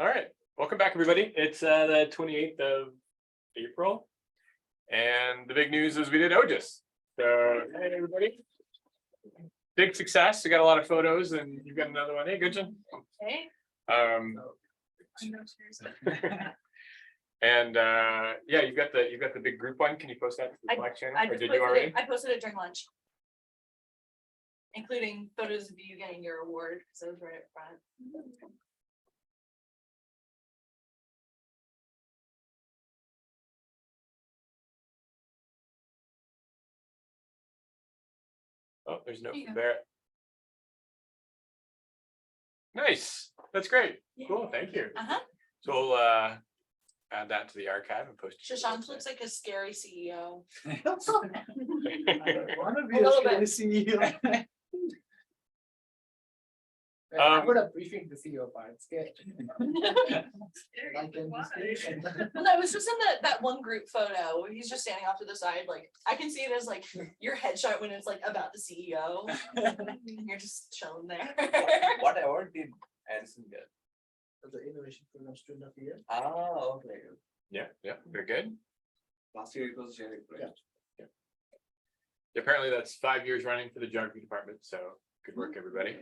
All right, welcome back, everybody. It's the 28th of April, and the big news is we did OGIS. So, hey, everybody. Big success. We got a lot of photos, and you've got another one. Hey, Gunjan. Hey. And yeah, you've got the big group one. Can you post that to the Slack channel, or did you already? I posted it during lunch, including photos of you getting your award, because I was right up front. Oh, there's no There you go. Barrett. Nice. That's great. Yeah. Cool. Thank you. So we'll add that to the archive and post it. to the Shashank website. looks like a scary CEO. I want to be A a little bit. CEO. Um, I'm gonna briefing the CEO part. It's good. Like in this case. Well, no, it was just in that one group photo where he's just standing off to the side. Like I can see it as like your headshot when it's like about the CEO. You're just chilling there. What award did Addison get? The innovation program student of the year. Ah, okay. Yeah, very good. Last year it was Jerry, right? Apparently that's 5 years running for the geography department, so good work, everybody.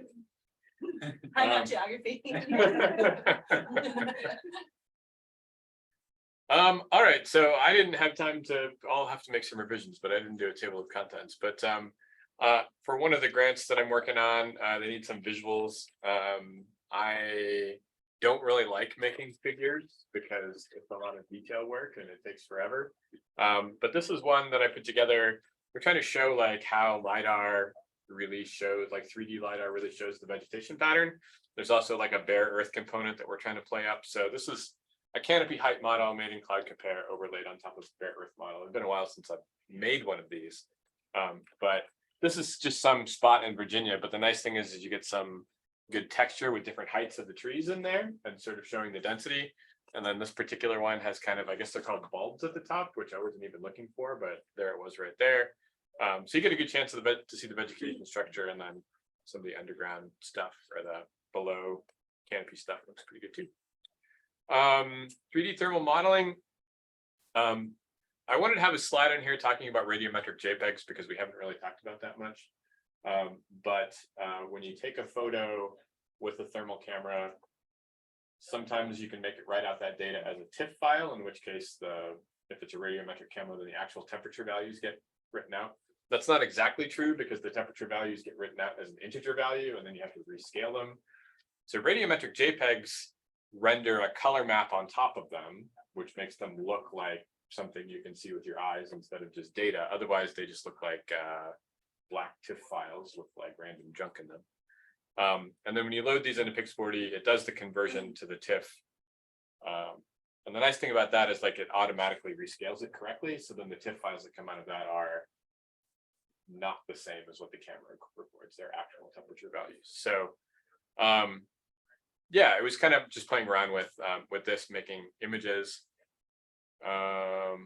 I'm Um, not geography. All right, so I didn't have time to, I'll have to make some revisions, but I didn't do a table of contents. But for one of the grants that I'm working on, they need some visuals. I don't really like making figures because it's a lot of detail work and it takes forever. But this is one that I put together. We're trying to show like how LiDAR really shows, like 3D LiDAR really shows the vegetation pattern. There's also like a bare earth component that we're trying to play up. So this is a canopy height model made in Cloud Compare overlaid on top of the bare earth model. It's been a while since I've made one of these. But this is just some spot in Virginia. But the nice thing is you get some good texture with different heights of the trees in there and sort of showing the density. And then this particular one has kind of, I guess they're called bulbs at the top, which I wasn't even looking for, but there it was right there. So you get a good chance of to see the vegetation structure, and then some of the underground stuff or the below canopy stuff looks pretty good too. 3D thermal modeling. I wanted to have a slide in here talking about radiometric JPEGs because we haven't really talked about that much. But when you take a photo with a thermal camera, sometimes you can make it write out that data as a TIFF file, in which case if it's a radiometric camera, then the actual temperature values get written out. That's not exactly true because the temperature values get written out as an integer value and then you have to rescale them. So radiometric JPEGs render a color map on top of them, which makes them look like something you can see with your eyes instead of just data. Otherwise, they just look like black TIFF files with like random junk in them. And then when you load these into Pix4D, it does the conversion to the TIFF. And the nice thing about that is like it automatically rescales it correctly. So then the TIFF files that come out of that are not the same as what the camera records, their actual temperature values. So yeah, it was kind of just playing around with this, making images. What's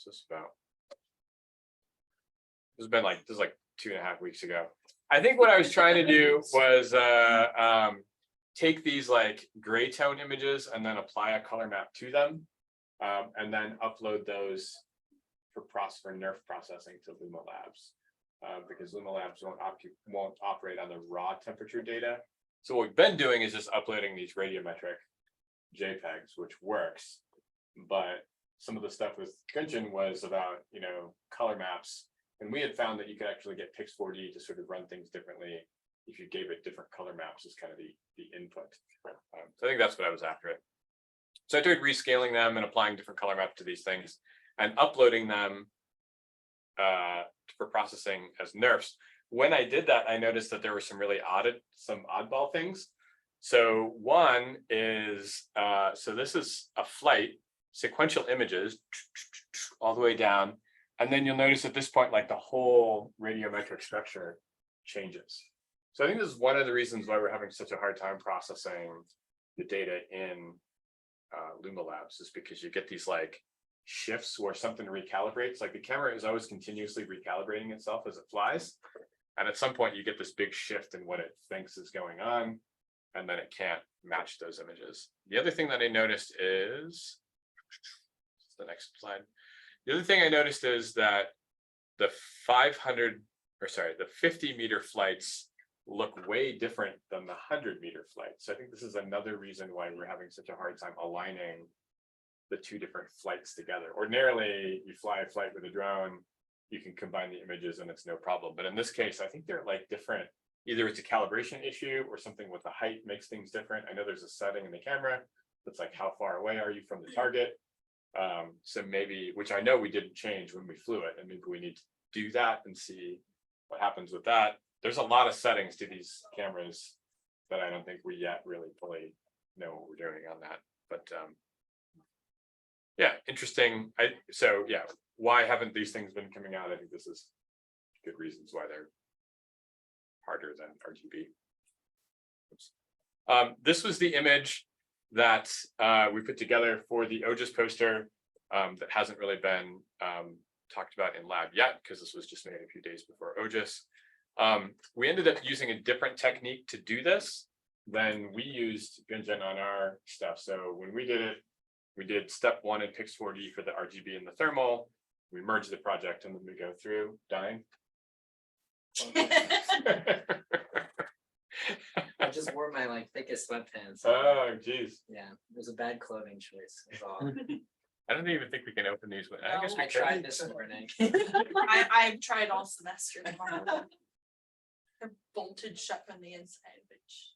this about? This is like 2.5 weeks ago. I think what I was trying to do was take these like gray tone images and then apply a color map to them, and then upload those for NERF processing to Luma Labs, because Luma Labs won't operate on the raw temperature data. So what we've been doing is just uploading these radiometric JPEGs, which works. But some of the stuff with Gunjan was about, color maps. And we had found that you could actually get Pix4D to sort of run things differently if you gave it different color maps as kind of the input. So I think that's what I was after it. So I started rescaling them and applying different color maps to these things and uploading them for processing as NERFs. When I did that, I noticed that there were some really some oddball things. So one is, so this is a flight, sequential images all the way down. And then you'll notice at this point, like the whole radiometric structure changes. So I think this is one of the reasons why we're having such a hard time processing the data in Luma Labs, is because you get these like shifts where something recalibrates. Like the camera is always continuously recalibrating itself as it flies. And at some point you get this big shift in what it thinks is going on. and then it can't match those images. The other thing that I noticed is the next slide. The other thing I noticed is that the 50-meter flights look way different than the 100-meter flights. So I think this is another reason why we're having such a hard time aligning the two different flights together. Ordinarily, you fly a flight with a drone, you can combine the images and it's no problem. But in this case, I think they're like different. Either it's a calibration issue or something with the height makes things different. I know there's a setting in the camera that's like how far away are you from the target. So maybe, which I know we didn't change when we flew it, and maybe we need to do that and see what happens with that. There's a lot of settings to these cameras that I don't think we yet really fully know what we're doing on that. But yeah, interesting. So yeah, why haven't these things been coming out? I think this is good reasons why they're harder than RGB. This was the image that we put together for the OGIS poster that hasn't really been talked about in lab yet, because this was just made a few days before OGIS. We ended up using a different technique to do this than we used Gunjan on our stuff. So when we did it, we did step 1 in Pix4D for the RGB and the thermal. We merged the project and then we go through. Dying. I just wore my like thickest sweatpants. Oh, geez. Yeah, it was a bad clothing choice. That's all. I don't even think we can open these. I guess we I can. tried this morning. I've tried all semester. They're bolted shut from the inside, which,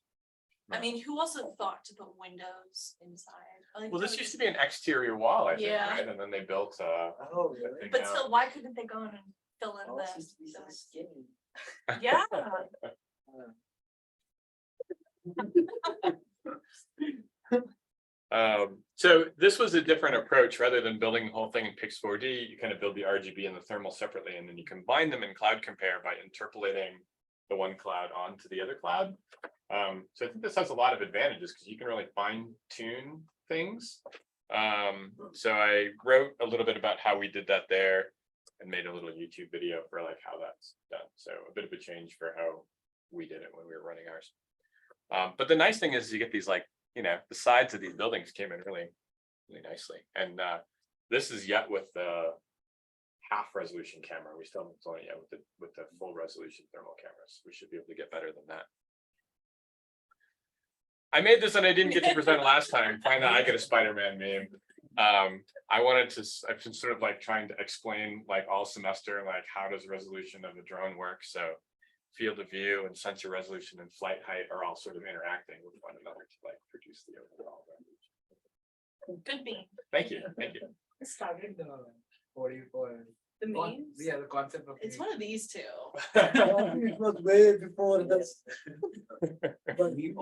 I mean, who also thought to put windows inside? Like, Well, this used to be an exterior wall, I think, Yeah. right? And then they built Oh, a really? thing But out. still, why couldn't they go in and fill in Oh, it used to be so the? skinny. Yeah, So this was a different approach. Rather than building the whole thing in Pix4D, you kind of build the RGB and the thermal separately, and then you combine them in Cloud Compare by interpolating the one cloud onto the other cloud. So I think this has a lot of advantages because you can really fine tune things. So I wrote a little bit about how we did that there and made a little YouTube video for like how that's done. So a bit of a change for how we did it when we were running ours. But the nice thing is you get these like, you know, the sides of these buildings came in really, really nicely. And this is yet with the half resolution camera. We still haven't flown it yet with the full resolution thermal cameras. We should be able to get better than that. I made this and I didn't get to present it last time. Find out I get a Spider-Man meme. I've been sort of like trying to explain like all semester, like how does resolution of a drone work? So field of view and sensor resolution and flight height are all sort of interacting with one another to like produce the overall resolution. good meme. Thank you, thank you. I started the 44. The memes. Yeah, the concept of It's one of these two. It was way before this. No, it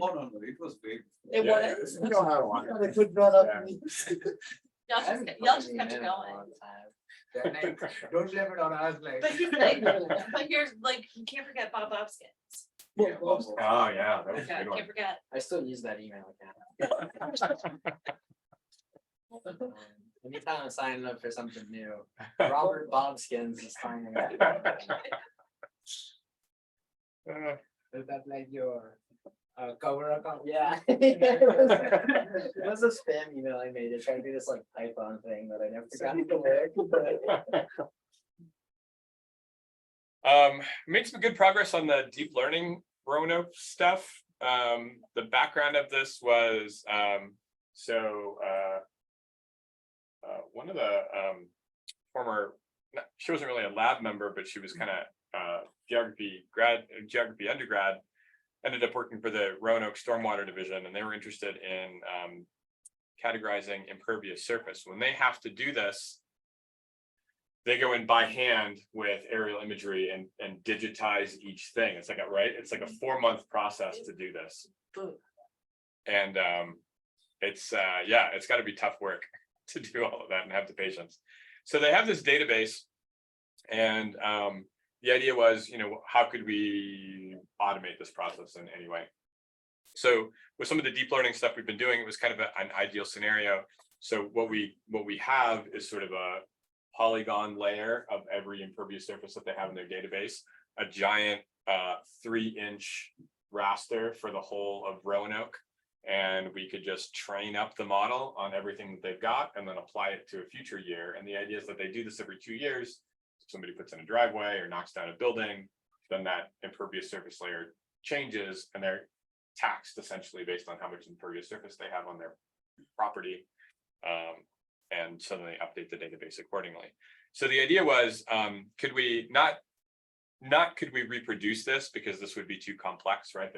was big. It Yeah. was. You know how I could not have. Y'all just kept it going. Then I don't blame it on us, like. But he's like, but you're like, you can't forget Bob Skins. Yeah, Oh, yeah, that was a Yeah, good one. can't forget. I still use that email account. Anytime I'm signing up for something new, Robert Bobskins is signing up. Is that like your cover account? Yeah. It was a spam email I made to try to do this like Python thing that I never got to work. Made some good progress on the deep learning Roanoke stuff. The background of this was one of the former, she wasn't really a lab member, but she was kind of geography undergrad, ended up working for the Roanoke Stormwater Division, and they were interested in categorizing impervious surface. When they have to do this, they go in by hand with aerial imagery and digitize each thing. It's like it's like a 4-month process to do this. And it's got to be tough work to do all of that and have the patience. So they have this database, and the idea was, how could we automate this process in any way? So with some of the deep learning stuff we've been doing, it was kind of an ideal scenario. So what we have is sort of a polygon layer of every impervious surface that they have in their database, a giant 3-inch raster for the whole of Roanoke. And we could just train up the model on everything that they've got and then apply it to a future year. And the idea is that they do this every 2 years. If somebody puts in a driveway or knocks down a building, then that impervious surface layer changes and they're taxed essentially based on how much impervious surface they have on their property. And so then they update the database accordingly. So the idea was, could we could we reproduce this, because this would be too complex, right?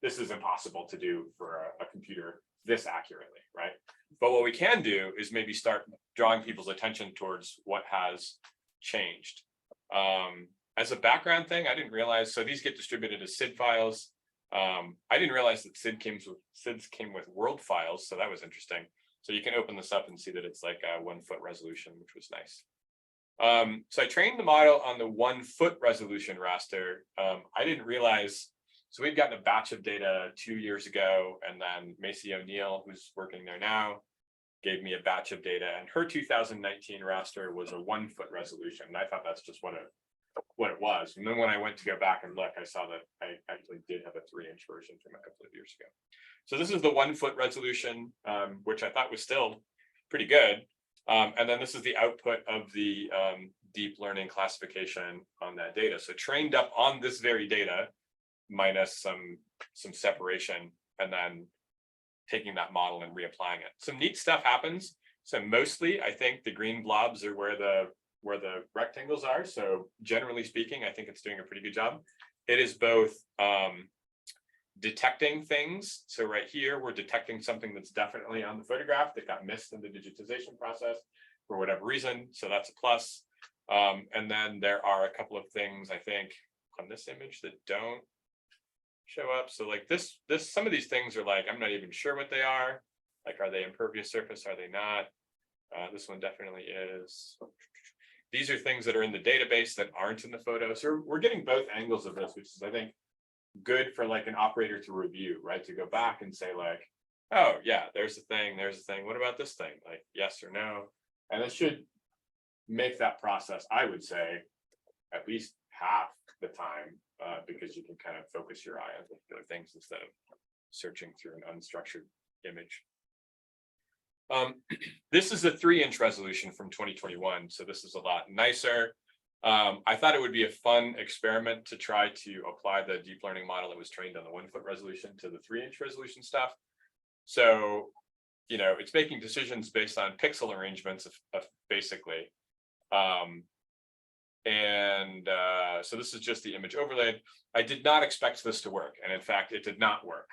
This is impossible to do for a computer this accurately, right? But what we can do is maybe start drawing people's attention towards what has changed. As a background thing, I didn't realize, so these get distributed as SID files. I didn't realize that SIDs came with world files, so that was interesting. So you can open this up and see that it's like a 1 foot resolution, which was nice. So I trained the model on the 1 foot resolution raster. I didn't realize, so we'd gotten a batch of data 2 years ago, and then Macy O'Neill, who's working there now, gave me a batch of data, and her 2019 raster was a 1 foot resolution. And I thought that's just what it was. And then when I went to go back and look, I saw that I actually did have a 3-inch version from a couple of years ago. So this is the 1 foot resolution, which I thought was still pretty good. And then this is the output of the deep learning classification on that data. So trained up on this very data, minus some separation, and then taking that model and reapplying it. Some neat stuff happens. So mostly, I think the green blobs are where the rectangles are. So generally speaking, I think it's doing a pretty good job. It is both detecting things. So right here, we're detecting something that's definitely on the photograph that got missed in the digitization process for whatever reason. So that's a plus. And then there are a couple of things, I think, on this image that don't show up. So like this, some of these things are like, I'm not even sure what they are. Like, are they impervious surface? Are they not? This one definitely is. These are things that are in the database that aren't in the photo. So we're getting both angles of this, which is, I think, good for like an operator to review, right? To go back and say like, oh yeah, there's a thing, what about this thing? Like yes or no? And it should make that process, I would say, at least half the time, because you can kind of focus your eye on particular things instead of searching through an unstructured image. This is a 3-inch resolution from 2021, so this is a lot nicer. I thought it would be a fun experiment to try to apply the deep learning model that was trained on the 1 foot resolution to the 3-inch resolution stuff. So, you know, it's making decisions based on pixel arrangements of basically. So this is just the image overlaid. I did not expect this to work, and in fact, it did not work.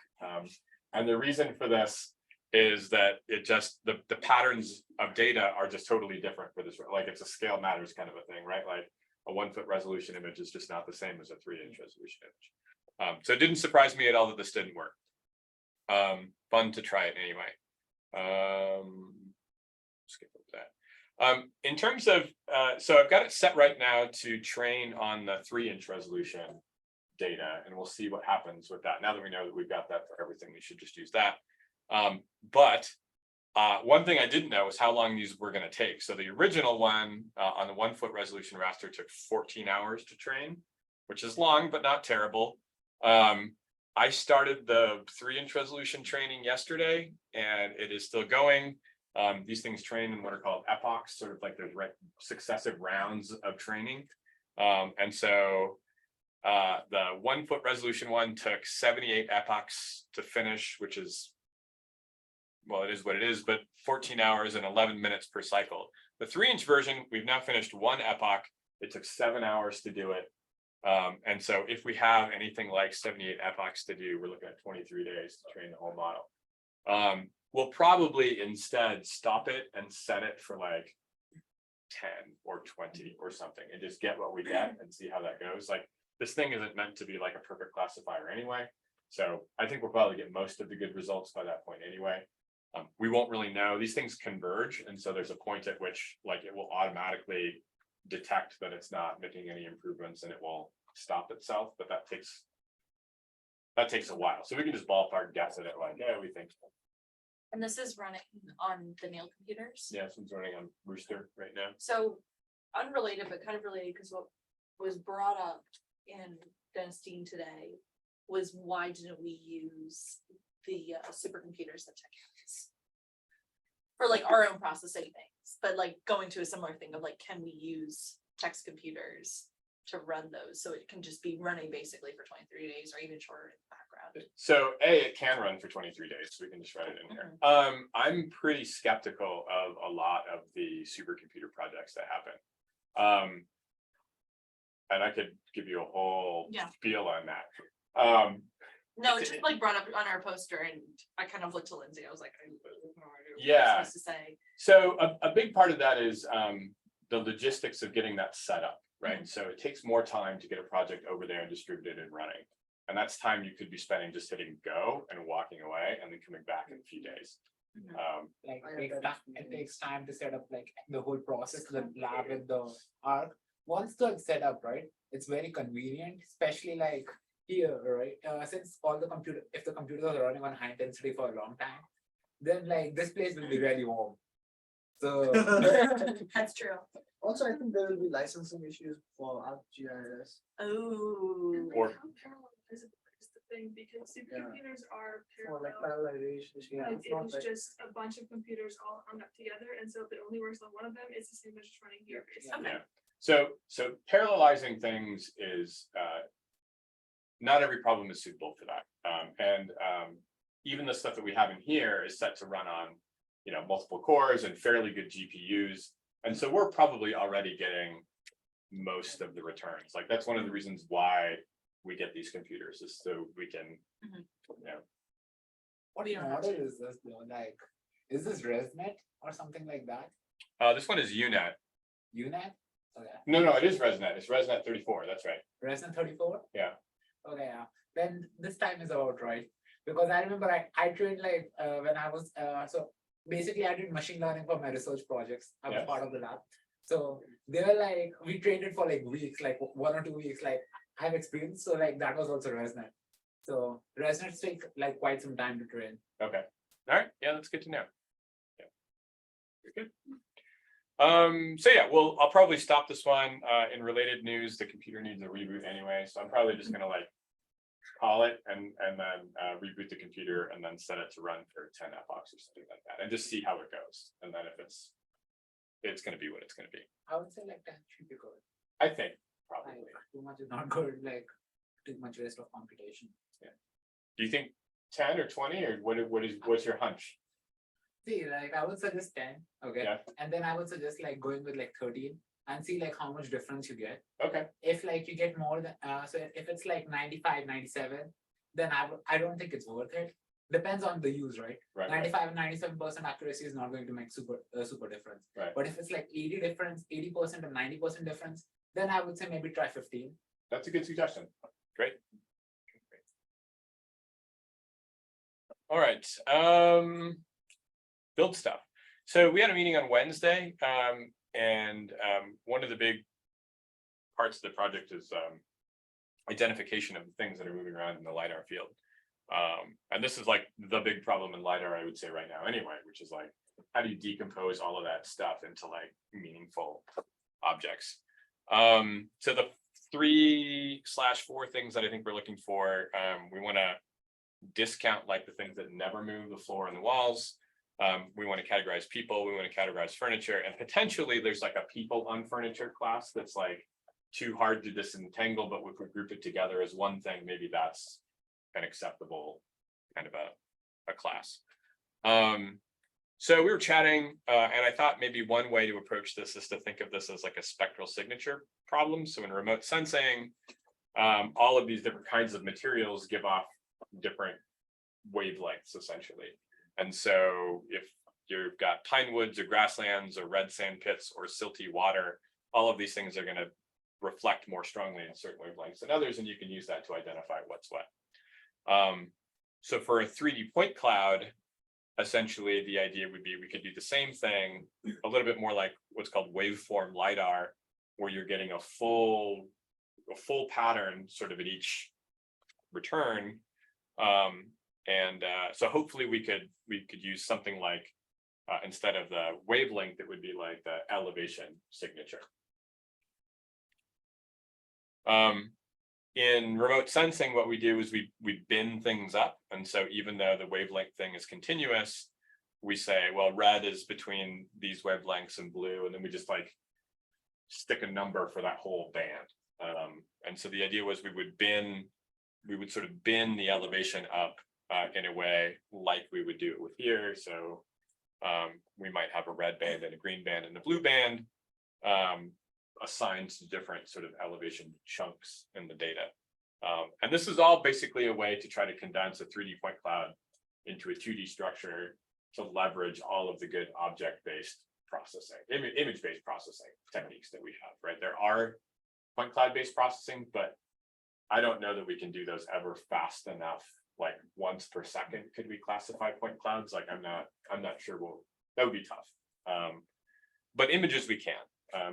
And the reason for this is that it just, the patterns of data are just totally different for this. Like it's a scale matters kind of a thing, right? Like a 1 foot resolution image is just not the same as a 3-inch resolution image. So it didn't surprise me at all that this didn't work. Fun to try it anyway. Skip over that. In terms of, so I've got it set right now to train on the 3-inch resolution data, and we'll see what happens with that. Now that we know that we've got that for everything, we should just use that. But one thing I didn't know is how long these were going to take. So the original one on the 1 foot resolution raster took 14 hours to train, which is long, but not terrible. I started the 3-inch resolution training yesterday, and it is still going. These things train in what are called epochs, sort of like there's successive rounds of training. And so the 1 foot resolution one took 78 epochs to finish, which is, well, it is what it is, but 14 hours and 11 minutes per cycle. The 3-inch version, we've now finished 1 epoch. It took 7 hours to do it. And so if we have anything like 78 epochs to do, we're looking at 23 days to train the whole model. We'll probably instead stop it and set it for like 10 or 20 or something and just get what we get and see how that goes. Like this thing isn't meant to be like a perfect classifier anyway. So I think we'll probably get most of the good results by that point anyway. We won't really know. These things converge. And so there's a point at which like it will automatically detect that it's not making any improvements and it will stop itself. But that takes a while. So we can just ballpark guess at it like, yeah, we think so. And this is running on the Neil computers. Yeah, this one's running on Rooster right now. So unrelated, but kind of related, because what was brought up in Dennis Dean today was why didn't we use the supercomputers that Tech has? For like our own processing things, but like going to a similar thing of like, can we use Tech's computers to run those? So it can just be running basically for 23 days or even shorter in the background. So it can run for 23 days, so we can just write it in here. I'm pretty skeptical of a lot of the supercomputer projects that happen. And I could give you a whole Yeah. spiel on that. No, it just like brought up on our poster and I kind of looked to Lindsay. I was like, I have no idea what I'm Yeah. supposed to say. So a big part of that is the logistics of getting that set up, right? So it takes more time to get a project over there and distributed and running. And that's time you could be spending just hitting go and walking away and then coming back in a few days. Like it takes time to set up like the whole process, the lab with the ARC. Once it's set up, right, it's very convenient, especially like here, right? Since if the computers are running on high intensity for a long time, then like this place will be really warm. So That's true. Also, I think there will be licensing issues for ArcGIS. Oh. Or How parallel is the thing, because supercomputers are Or like parallel. parallelization, yeah, Like it's it not is like. just a bunch of computers all hung up together, and so if it only works on one of them, it's the same as just running here. basically. Yeah. So parallelizing things is not every problem is suitable for that. And even the stuff that we have in here is set to run on, multiple cores and fairly good GPUs. And so we're probably already getting most of the returns. Like that's one of the reasons why we get these computers is so we can, what model is this though? Like, is this ResNet or something like that? this one is UNet. UNet? Okay. No, it is ResNet. It's ResNet 34. That's right. ResNet 34? Yeah. Okay, yeah. Then this time is about right. Because I remember I trained like when I was so basically I did machine learning for my research projects. I was Yes. part of the lab. So they were like, we trained it for like weeks, like 1 or 2 weeks, like I have experience. So like that was also ResNet. So ResNet take like quite some time to train. Okay. All right. Yeah, that's good to know. Yeah. You're good. So yeah, well, I'll probably stop this one. In related news, the computer needs a reboot anyway, so I'm probably just gonna like call it and then reboot the computer and then set it to run for 10 epochs or something like that, and just see how it goes. And then if it's gonna be what it's gonna be. I would say like 10 should be good. I think Like, probably. too much is not good, like too much waste of computation. Do you think 10 or 20 or what's your hunch? See, like I would suggest 10, okay? Yeah. And then I would suggest like going with like 13 and see like how much difference you get. Okay. If like you get more than so if it's like 95, 97, then I don't think it's worth it. Depends on the use, right? Right. 95 and 97% accuracy is not going to make super difference. Right. But if it's like 80% and 90% difference, then I would say maybe try 15. That's a good suggestion. Great. All right. Build stuff. So we had a meeting on Wednesday, and one of the big parts of the project is identification of the things that are moving around in the LiDAR field. And this is like the big problem in LiDAR, I would say right now anyway, which is like, how do you decompose all of that stuff into like meaningful objects? So the 3/4 things that I think we're looking for, we want to discount like the things that never move, the floor and the walls. We want to categorize people, we want to categorize furniture, and potentially there's like a people on furniture class that's like too hard to disentangle, but if we group it together as one thing, maybe that's an acceptable kind of a class. So we were chatting, and I thought maybe one way to approach this is to think of this as like a spectral signature problem. So in remote sensing, all of these different kinds of materials give off different wavelengths essentially. And so if you've got pine woods or grasslands or red sand pits or silty water, all of these things are going to reflect more strongly in certain wavelengths than others, and you can use that to identify what's what. So for a 3D point cloud, essentially the idea would be we could do the same thing, a little bit more like what's called waveform LiDAR, where you're getting a full pattern sort of at each return. So hopefully we could use something like instead of the wavelength, it would be like the elevation signature. in remote sensing, what we do is we bin things up. And so even though the wavelength thing is continuous, we say, well, red is between these wavelengths and blue, and then we just like stick a number for that whole band. And so the idea was we would sort of bin the elevation up in a way like we would do it with here. So we might have a red band and a green band and a blue band assigned to different sort of elevation chunks in the data. And this is all basically a way to try to condense a 3D point cloud into a 2D structure to leverage all of the good object-based processing, image-based processing techniques that we have, right? There are point cloud-based processing, but I don't know that we can do those ever fast enough. Like once per second, could we classify point clouds? Like I'm not sure. That would be tough. But images we can.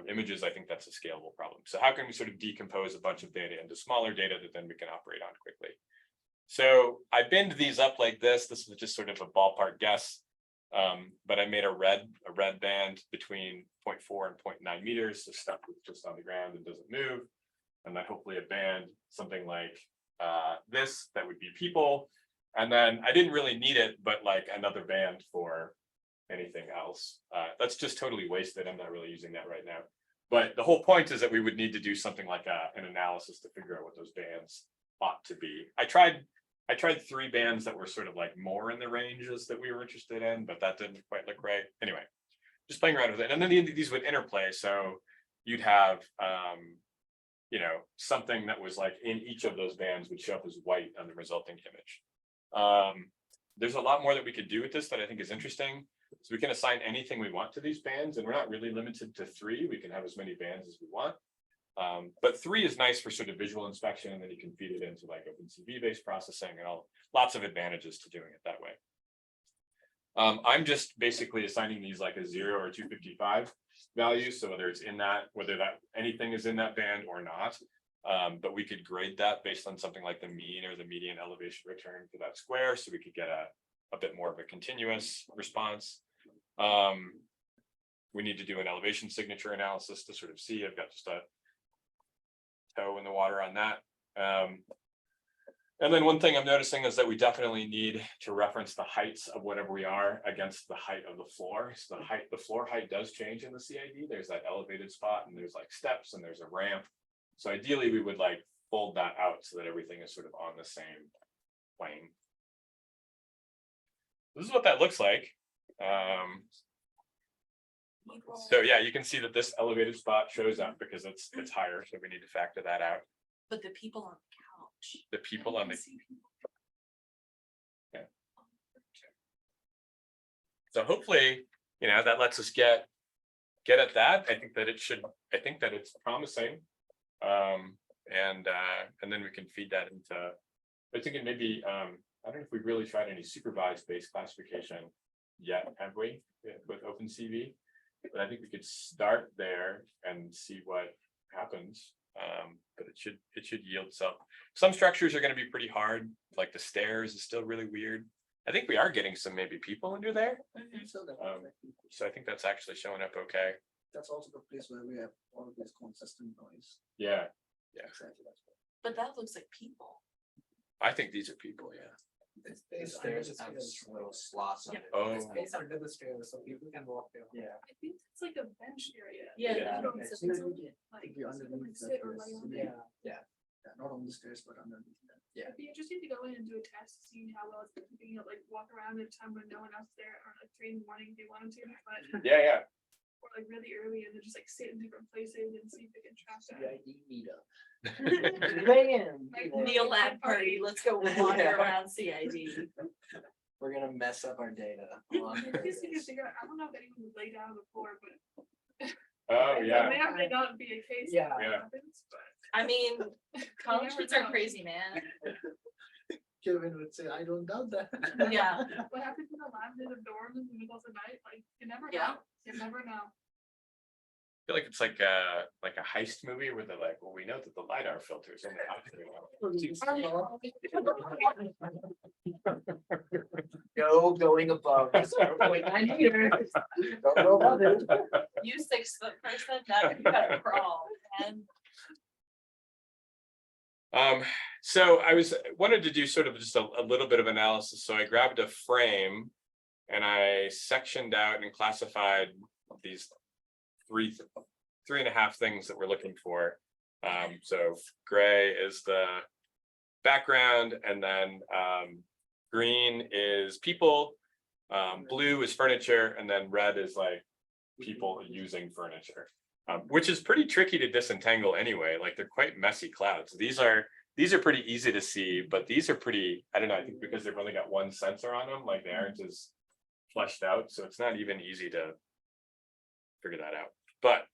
Images, I think that's a scalable problem. So how can we sort of decompose a bunch of data into smaller data that then we can operate on quickly? So I binned these up like this. This was just sort of a ballpark guess. But I made a red band between 0.4 and 0.9 meters, so stuff that's just on the ground and doesn't move. And then hopefully a band, something like this, that would be people. And then I didn't really need it, but like another band for anything else. That's just totally wasted. I'm not really using that right now. But the whole point is that we would need to do something like an analysis to figure out what those bands ought to be. I tried 3 bands that were sort of like more in the ranges that we were interested in, but that didn't quite look right. Anyway, just playing around with it. And then these would interplay. So you'd have, you know, something that was like in each of those bands would show up as white on the resulting image. There's a lot more that we could do with this that I think is interesting. So we can assign anything we want to these bands, and we're not really limited to 3. We can have as many bands as we want. But 3 is nice for sort of visual inspection, and then you can feed it into like OpenCV based processing and lots of advantages to doing it that way. I'm just basically assigning these like a 0 or 255 values. So whether that anything is in that band or not, but we could grade that based on something like the mean or the median elevation return for that square. So we could get a bit more of a continuous response. We need to do an elevation signature analysis to sort of see. I've got just a toe in the water on that. And then one thing I'm noticing is that we definitely need to reference the heights of whatever we are against the height of the floor. So the floor height does change in the CID. There's that elevated spot, and there's like steps, and there's a ramp. So ideally we would like fold that out so that everything is sort of on the same plane. This is what that looks like. So yeah, you can see that this elevated spot shows up because it's higher, so we need to factor that out. But the people on the couch. The people on the, yeah. So hopefully, you know, that lets us get at that. I think that it's promising. And then we can feed that into, I think it maybe, I don't know if we've really tried any supervised based classification yet, have we, with OpenCV? But I think we could start there and see what happens. But it should yield some structures are going to be pretty hard, like the stairs is still really weird. I think we are getting some maybe people under there. So I think that's actually showing up okay. That's also the place where we have all of this consistent noise. Yeah, Exactly. But that looks like people. I think these are people, yeah. It's The based under stairs the have stairs. little slots. Yeah. Oh, It's based under the stairs, so people can walk there. Yeah. I think it's like a bench area. Yeah. Yeah. You don't It's sit usually- like, If you're so you underneath can the sit or lay stairs. on it. Yeah, not on the stairs, but underneath them. Yeah. It'd be interesting to go in and do a test, see how well it's keeping it, like walk around at a time when no one else is there, or like 3 in the morning if you wanted to, but yeah. or like really early and then just like sit in different places and see if it can track that. CID meetup. Neo lab party, let's go wander Yeah. around CID. We're gonna mess up our data. on I guess you can purpose. figure out, I don't know if anyone would lay down on the floor, but. Oh, It yeah. may or may not be a case. Yeah. that Yeah. happens, but I mean, college never kids are know. crazy, man. Kevin would say, I don't doubt that. Yeah. what happens in the lab in the dorm in the middle of the night, like, you never Yeah. know, you never know. I feel like it's like a heist movie where they're like, well, we know that the LiDAR filters in No going above 0.9 meters. Don't go above it. You 6 foot person, now you gotta crawl, and So I wanted to do sort of just a little bit of analysis, so I grabbed a frame. And I sectioned out and classified these three and a half things that we're looking for. So gray is the background, and then green is people, blue is furniture, and then red is like people using furniture. Which is pretty tricky to disentangle anyway, like they're quite messy clouds. These are pretty easy to see, but these are pretty, I don't know, I think because they've only got one sensor on them, like they aren't as fleshed out, so it's not even easy to figure that out. But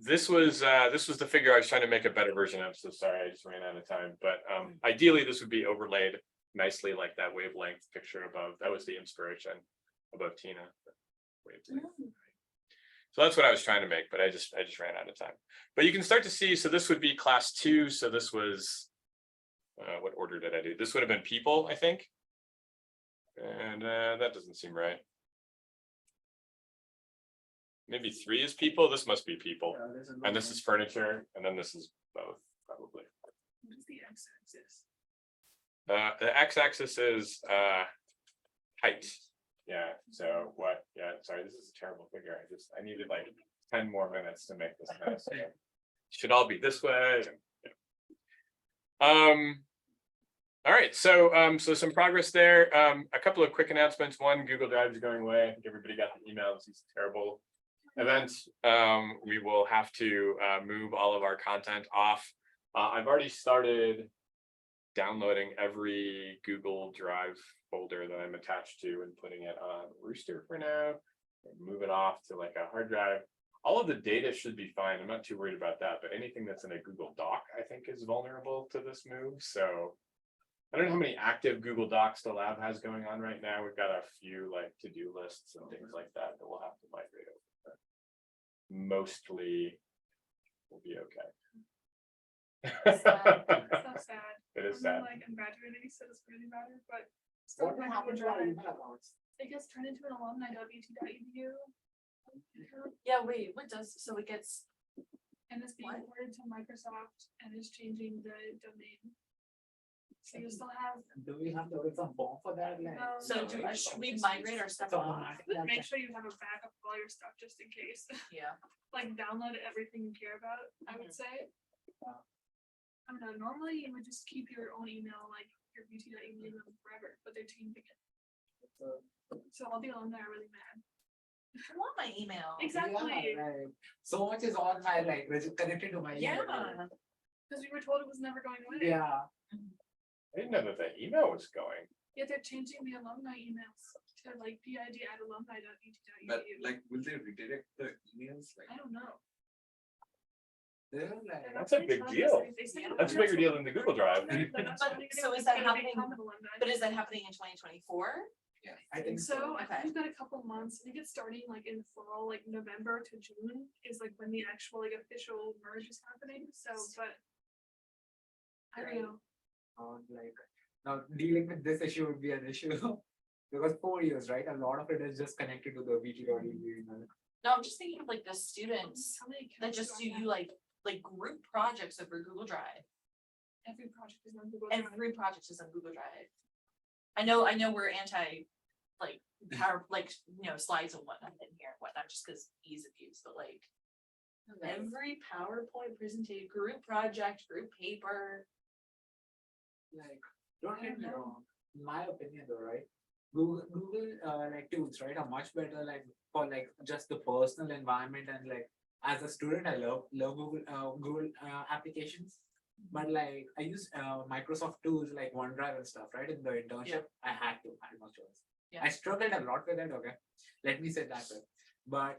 this was the figure I was trying to make a better version of, so sorry, I just ran out of time. But ideally this would be overlaid nicely like that wavelength picture above. That was the inspiration above Tina. Wavelength. So that's what I was trying to make, but I just ran out of time. But you can start to see, so this would be class 2. So this was, what order did I do? This would have been people, I think. And that doesn't seem right. Maybe 3 is people. This must be people. And this is furniture. And then this is both, probably. What is the x-axis? The x-axis is height. Yeah. So what? Yeah. Sorry, this is a terrible figure. I needed like 10 more minutes to make this mess. So it should all be this way. All right, so so some progress there. A couple of quick announcements. One, Google Drive is going away. I think everybody got the email. This is a terrible event. We will have to move all of our content off. I've already started downloading every Google Drive folder that I'm attached to and putting it on Rooster for now. Move it off to like a hard drive. All of the data should be fine. I'm not too worried about that, but anything that's in a Google Doc, I think, is vulnerable to this move. So I don't know how many active Google Docs the lab has going on right now. We've got a few like to-do lists and things like that that we'll have to migrate over. But mostly we'll be okay. So sad. It is I'm sad. like, I'm graduating, so it's really matter, but What still my happened to Google our Drive, email accounts? it gets turned into an alumni.ut.edu. Yeah, wait, what does, so it gets, And it's being What? ported to Microsoft and it's changing the domain. So you still have, Do we have to do some form for that? Like, so should we migrate our stuff So, on? make sure you have a backup of all your stuff just in case. Yeah. Like download everything you care about, I would say. I don't know, normally you would just keep your own email, like your BT.email forever, but they're changing it. So all the alumni are really mad. I want my email. Exactly, yeah, like, so much is on my like connected to my Yeah. email. because we were told it was never going away. Yeah. I didn't know that the email was going. Yet they're changing the alumni emails to like PID@alumni.ut.edu. But like, will they redirect the emails? I Like, don't know. They're They're like, not That's a really big telling deal. us. They said it That's a was bigger deal than the Google Drive. They're not But- telling so us is that they happening- become an alumni. But is that happening in 2024? I think So I Okay. think we've got a couple months. I think it's starting like in fall, like November to June is like when the actual like official merge is happening. So, but I Great. don't know. Like now dealing with this issue would be an issue because 4 years, right? A lot of it is just connected to the VT.edu email. No, I'm just thinking of like the students How many that accounts just do do I you have? like group projects over Google Drive. Every project is on Google Drive. Every project is on Google Drive. I know we're anti like power, like, slides and whatnot in here and whatnot, just because ease of use, but like every PowerPoint presentation, group project, group paper. Like, don't get me wrong, in my opinion though, right? Google like tools, right, are much better like for like just the personal environment and like as a student I love Google applications. But like I use Microsoft tools like OneDrive and stuff, right? In the internship, I had no choice. Yeah. I struggled a lot with it, okay. Let me say that way. But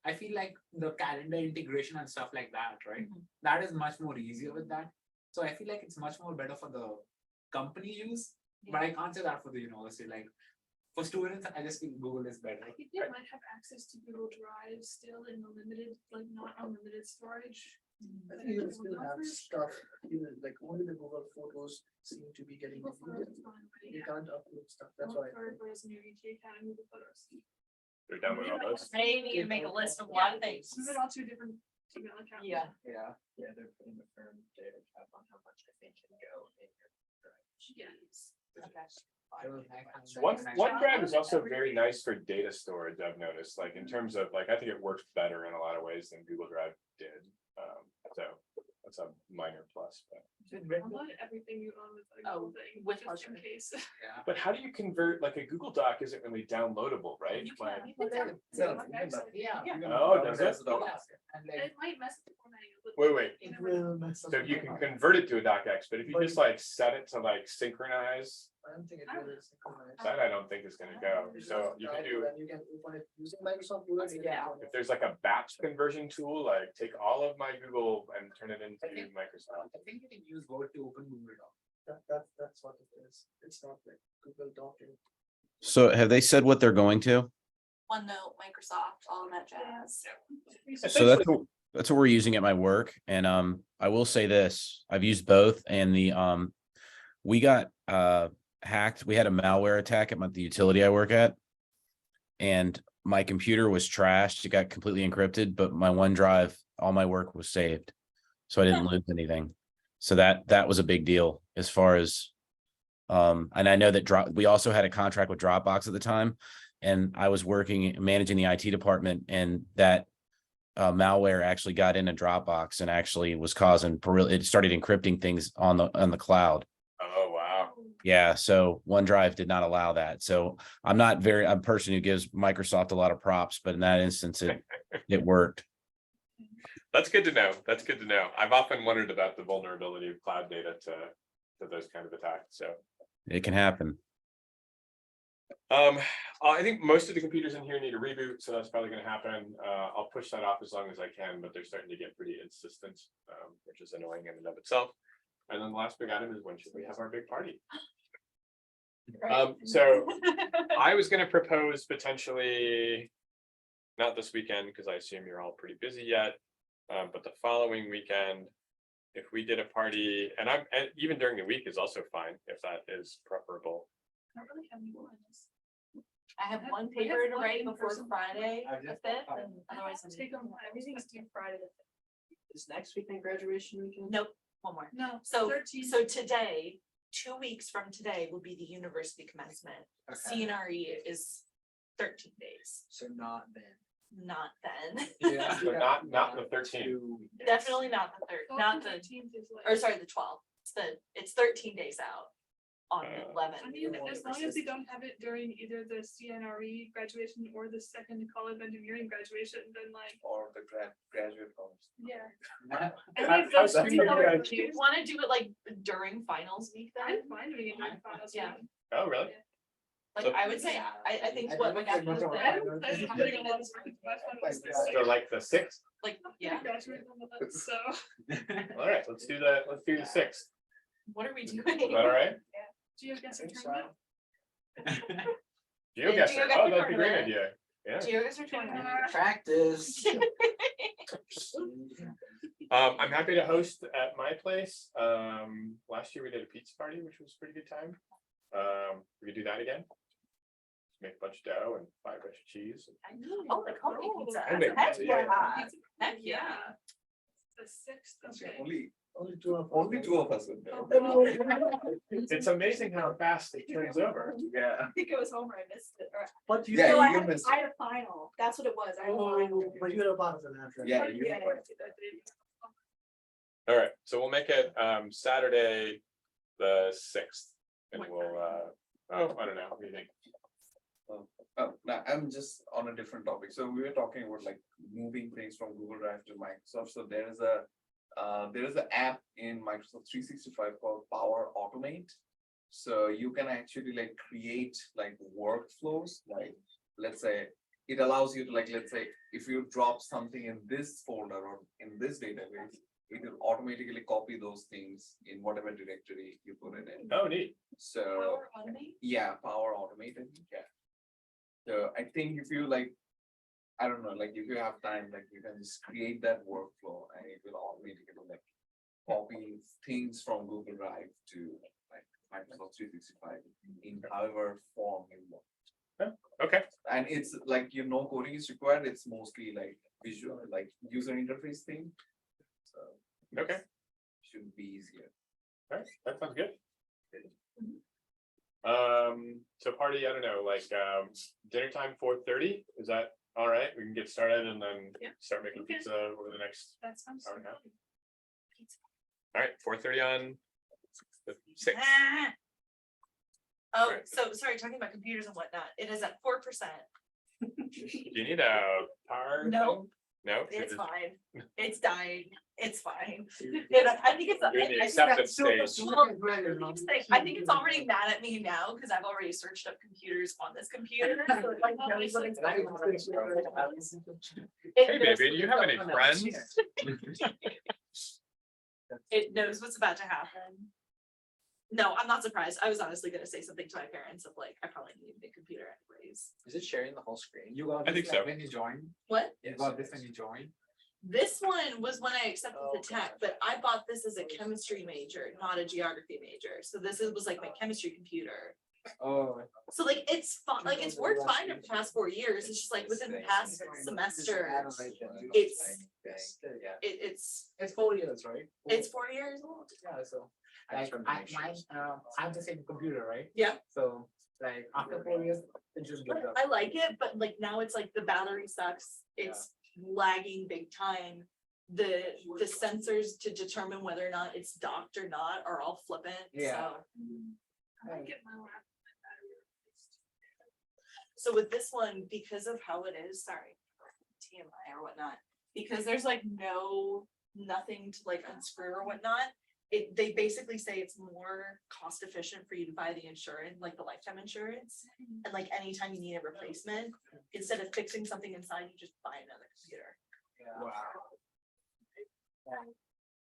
I feel like the calendar integration and stuff like that, right? Mhm. That is much more easier with that. So I feel like it's much more better for the company use, but I can't say that for the university. Like for students, I just think Google is better. I think they might have access to Google Drive still in the limited, like not unlimited storage. I think you'll still have stuff, even like only the Google Photos seem to be getting Google deleted. Photos is fine, but You yeah. can't upload stuff, that's Google why. Photos, whereas in your ETA account and Google Photos. They're done with all those. They need to make a list of a lot of things. Move it all to a different Gmail account. Yeah. Yeah, they're putting a firm data cap on how much I think can go in your drive. Yes. Okay. OneDrive is also very nice for data storage, I've noticed, like in terms of like, I think it works better in a lot of ways than Google Drive did. So that's a minor plus, but. Download everything you own with a Oh, Google thing, with just in Hardware. case. But how do you convert, like a Google Doc isn't really downloadable, right? You Like- can. Yeah. Oh, does it? And like, It might mess with the formatting. a little Wait, bit, you it never know. will mess up. so you can convert it to a docx, but if you just like set it to like synchronize, I don't think it I don't will know. synchronize. that I don't think is gonna go. So you can do, Then you can open it using Microsoft Word. you can Yeah. open if it. there's like a batch conversion tool, like take all of my Google and turn it into I think- Microsoft. I think you can use Word to open Google Docs. That's what it is. It's not like Google Document. So have they said what they're going to? OneNote, Microsoft, all of that jazz. So that's what we're using at my work. And I will say this, I've used both and we got hacked. We had a malware attack at the utility I work at. And my computer was trashed. It got completely encrypted, but my OneDrive, all my work was saved. So I didn't lose anything. So that was a big deal as far as and I know that we also had a contract with Dropbox at the time. And I was managing the IT department, and that malware actually got into Dropbox and actually was causing it started encrypting things on the cloud. Oh, wow. Yeah, so OneDrive did not allow that. So I'm a person who gives Microsoft a lot of props, but in that instance, it worked. That's good to know. That's good to know. I've often wondered about the vulnerability of cloud data to those kind of attacks, so. It can happen. I think most of the computers in here need a reboot, so that's probably gonna happen. I'll push that off as long as I can, but they're starting to get pretty insistent, which is annoying in and of itself. And then the last big item is, when should we have our big party? So I was gonna propose potentially, not this weekend, because I assume you're all pretty busy yet, but the following weekend, if we did a party, and even during the week is also fine, if that is preferable. I don't really have any ones. I have one I have paper to one write before in-person. Friday, I've the just- fifth, I- and otherwise. I'm- Take them, everything's due Friday. Is next weekend graduation weekend? Nope, one more. No, So, 13. so today, 2 weeks from today will be the university commencement. Okay. CNRE is 13 days, So not then. not then. Yeah. So not the 13th. Definitely not the third, not the, 13th is like. or sorry, the 12th. It's 13 days out on the Uh, 11th. I mean, as long as they don't have it during either the CNRE graduation or the second College of Engineering graduation, then like, Or the graduate comes. yeah. Not- Any of How those soon three do you colors, guys- Do you wanna do it like during finals week then? I'm fine doing it during finals. Yeah. week. Oh, really? Like, I would say, I think I what think would happen is it's I that, don't, I'm having a lot of fun with my finals this So year. like the 6th? like, I'm yeah, gonna graduate nonetheless, so. All right, let's do the 6th. what are we doing? Is that all right? Do you guess a think so. tournament? GeoGuessr. GeoGuessr Oh, that's a great tournament. idea. Yeah. Geoguessr tournament. Practice. I'm happy to host at my place. Last year we did a pizza party, which was a pretty good time. We could do that again. Make a bunch of dough and buy a bunch of cheese. Oh, like homemade pizza. I make Heck pizza, yeah. yeah. Heck yeah. The 6th, okay. Only two of us. Only two of us would Oh, know. It's amazing how fast it turns over. Yeah. I think it was Homer, I missed it, or, But you. Yeah, no, I you had, missed I had a final, that's what it was, I had a Oh, final. but you're a part of the natural. Yeah, you- Yeah. All right, so we'll make it Saturday, the 6th. And we'll I don't know, what do you think? Oh, no, I'm just on a different topic. So we were talking about like moving things from Google Drive to Microsoft. So there is an app in Microsoft 365 called Power Automate. So you can actually like create like workflows, like let's say it allows you to like, let's say if you drop something in this folder or in this database, it will automatically copy those things in whatever directory you put it in. Oh, neat. So. Power Automate? Yeah, Power Automate, I think, yeah. So I think if you like, I don't know, like if you have time, like you can just create that workflow and it will automatically like copy things from Google Drive to like Microsoft 365 in however form you want. Okay, And it's like, coding is required. It's mostly like visual, like user interface thing. So Okay, should be easier. all right, that sounds good. So party, I don't know, like, dinner time 4:30, is that all right? We can get started and then Yeah. start making Okay. pizza over the next, That sounds. Hour and a half. good. all right, 4:30 on the 6th. Ah. Oh, Right. so sorry, talking about computers and whatnot, it is at 4%. Do you need a power? No. thing? No? You're It's just- fine. It's dying. It's fine. I think it's. You're in the I think acceptance that's- stage. Well, here's the thing, I think it's already mad at me now because I've already searched up computers on this computer. so it, like, knows what it's going on. It Hey, knows baby, do you have any what's friends? going on. It knows what's about to happen. No, I'm not surprised. I was honestly gonna say something to my parents of like, I probably need a big computer anyways. Is it sharing the whole screen? You got I think this like so. when you join, What? you got this when you join. This one was when I accepted the Oh, tech, but I bought this as a chemistry major, not a geography major. So this was like my chemistry computer. Oh. So like, it's fun, like, it's worked fine in the past 4 years. It's just like within the past semester, it's- Yeah. it's, It's 4 years, right? it's 4 years old. Yeah, so. I just Like, wanted to make mine, sure. I have the same computer, right? Yeah. So, like, after 4 years, it just gives up. I like it, but like now it's like the battery sucks. It's lagging big time. The sensors to determine whether or not it's docked or not are all flippant, Yeah. so. I might get my lap. So with this one, because of how it is, sorry, TMI or whatnot, because there's like nothing to like unscrew or whatnot. They basically say it's more cost efficient for you to buy the insurance, like the lifetime insurance. And like anytime you need a replacement, instead of fixing something inside, you just buy another computer. Yeah.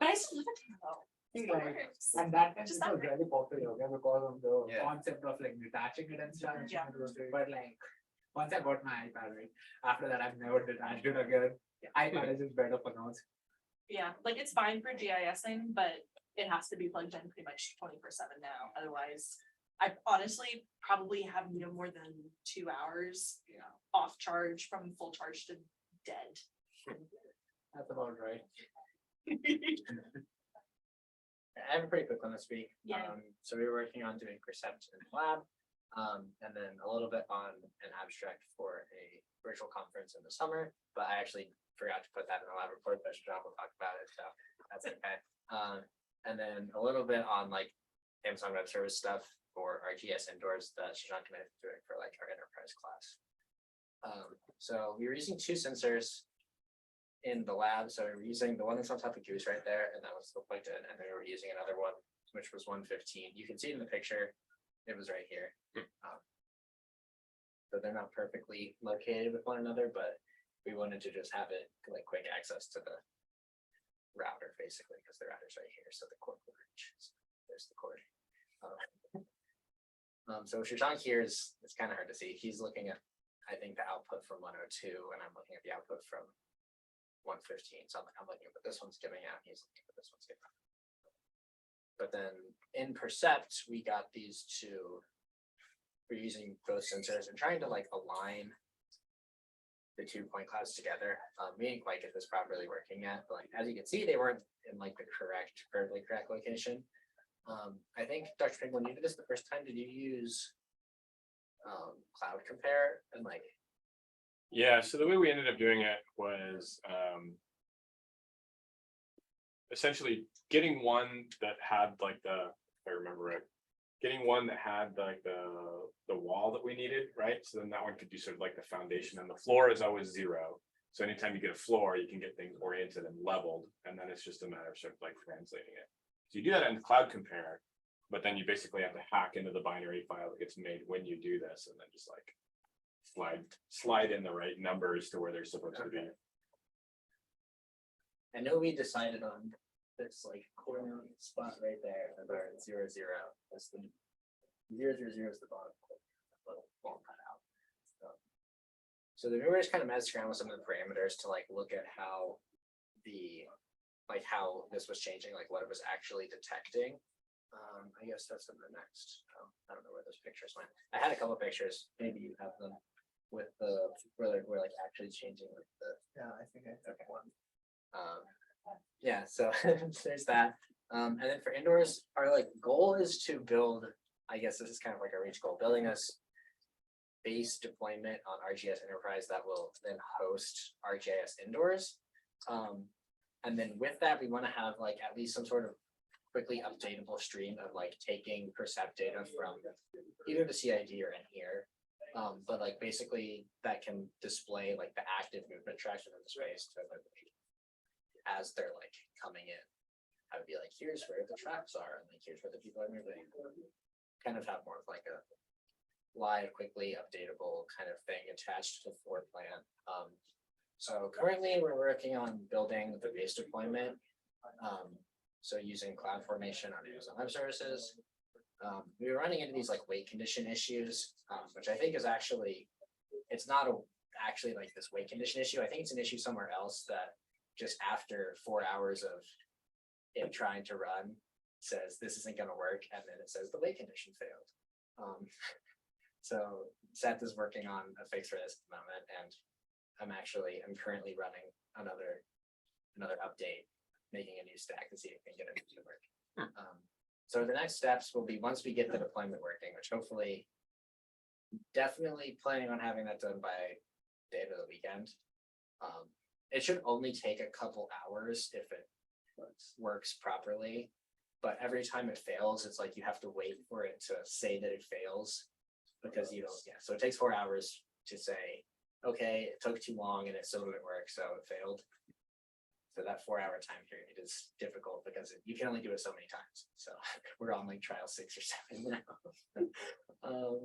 But I still love it though. See, It like, works. and that time Just it was that way. really popular, okay, because of the Yeah. concept of like detaching it and stuff. Yeah. But like, once I got my iPad, right, after that, I've never detached it again. iPad is just better for notes. Yeah, like it's fine for GISing, but it has to be plugged in pretty much 24/7 now. Otherwise, I honestly probably have no more than 2 hours off charge from full charge to dead. That's about right. I have a pretty quick one this week. Yeah. So we were working on doing percept in the lab. And then a little bit on an abstract for a virtual conference in the summer, but I actually forgot to put that in the lab report, but John will talk about it, so that's okay. And then a little bit on like Amazon Web Service stuff for our GS indoors that Shajan committed to doing for like our enterprise class. So we were using 2 sensors in the lab, so we were using the one that's on top of Goose right there, and that was still plugged in, and then we were using another one, which was 115. You can see it in the picture, it was right here. So they're not perfectly located with one another, but we wanted to just have it like quick access to the router basically, because the router's right here, so the cord will reach. So there's the cord. So Shashank here is, it's kind of hard to see. He's looking at, I think, the output from 102, and I'm looking at the output from 115. So I'm looking at what this one's giving out. He's looking at what this one's giving out. But then in Percept, we got these 2. We're using both sensors and trying to like align the 2 point clouds together. We didn't quite get this properly working yet, but like, as you can see, they weren't in like the perfectly correct location. I think Dr. Pink, when you did this the first time, did you use Cloud Compare and like? Yeah, so the way we ended up doing it was essentially getting one that had like if I remember right, getting one that had like the wall that we needed, right? So then that one could do sort of like the foundation, and the floor is always 0. So anytime you get a floor, you can get things oriented and leveled, and then it's just a matter of sort of like translating it. So you do that in Cloud Compare, but then you basically have to hack into the binary file that gets made when you do this, and then just like slide in the right numbers to where they're supposed to be. I know we decided on this like corner spot right there, where 0, 0. That's the 0, 0, 0 is the bottom. Little ball cut out. So the viewers kind of messed around with some of the parameters to like look at how how this was changing, like what it was actually detecting. I guess that's in the next. I don't know where those pictures went. I had a couple pictures. Maybe you have them. with the, we're like actually changing like the. Yeah, I think I took one. Yeah, so there's that. And then for indoors, our like goal is to build, I guess this is kind of like our reach goal, building us base deployment on ArcGIS Enterprise that will then host ArcGIS indoors. And then with that, we want to have like at least some sort of quickly updatable stream of like taking Percept data from either the CID or in here. But like basically that can display like the active movement tracks within the space to like, as they're like coming in. I would be like, here's where the tracks are, and like here's where the people are moving. Kind of have more of like a live, quickly updatable kind of thing attached to the floor plan. So currently we're working on building the base deployment. So using CloudFormation on Amazon Web Services. We were running into these like weight condition issues, which I think is actually, it's not actually like this weight condition issue. I think it's an issue somewhere else that just after 4 hours of it trying to run says this isn't going to work, and then it says the weight condition failed. So Seth is working on a fix for this at the moment, and I'm currently running another update, making a new stack to see if we can get it to work. So the next steps will be, once we get the deployment working, which hopefully, definitely planning on having that done by the end of the weekend. It should only take a couple hours if it works properly, but every time it fails, it's like you have to wait for it to say that it fails, because you don't, yeah, so it takes 4 hours to say, okay, it took too long and it still didn't work, so it failed. So that 4 hour time period is difficult because you can only do it so many times. So we're on like trial 6 or 7 now.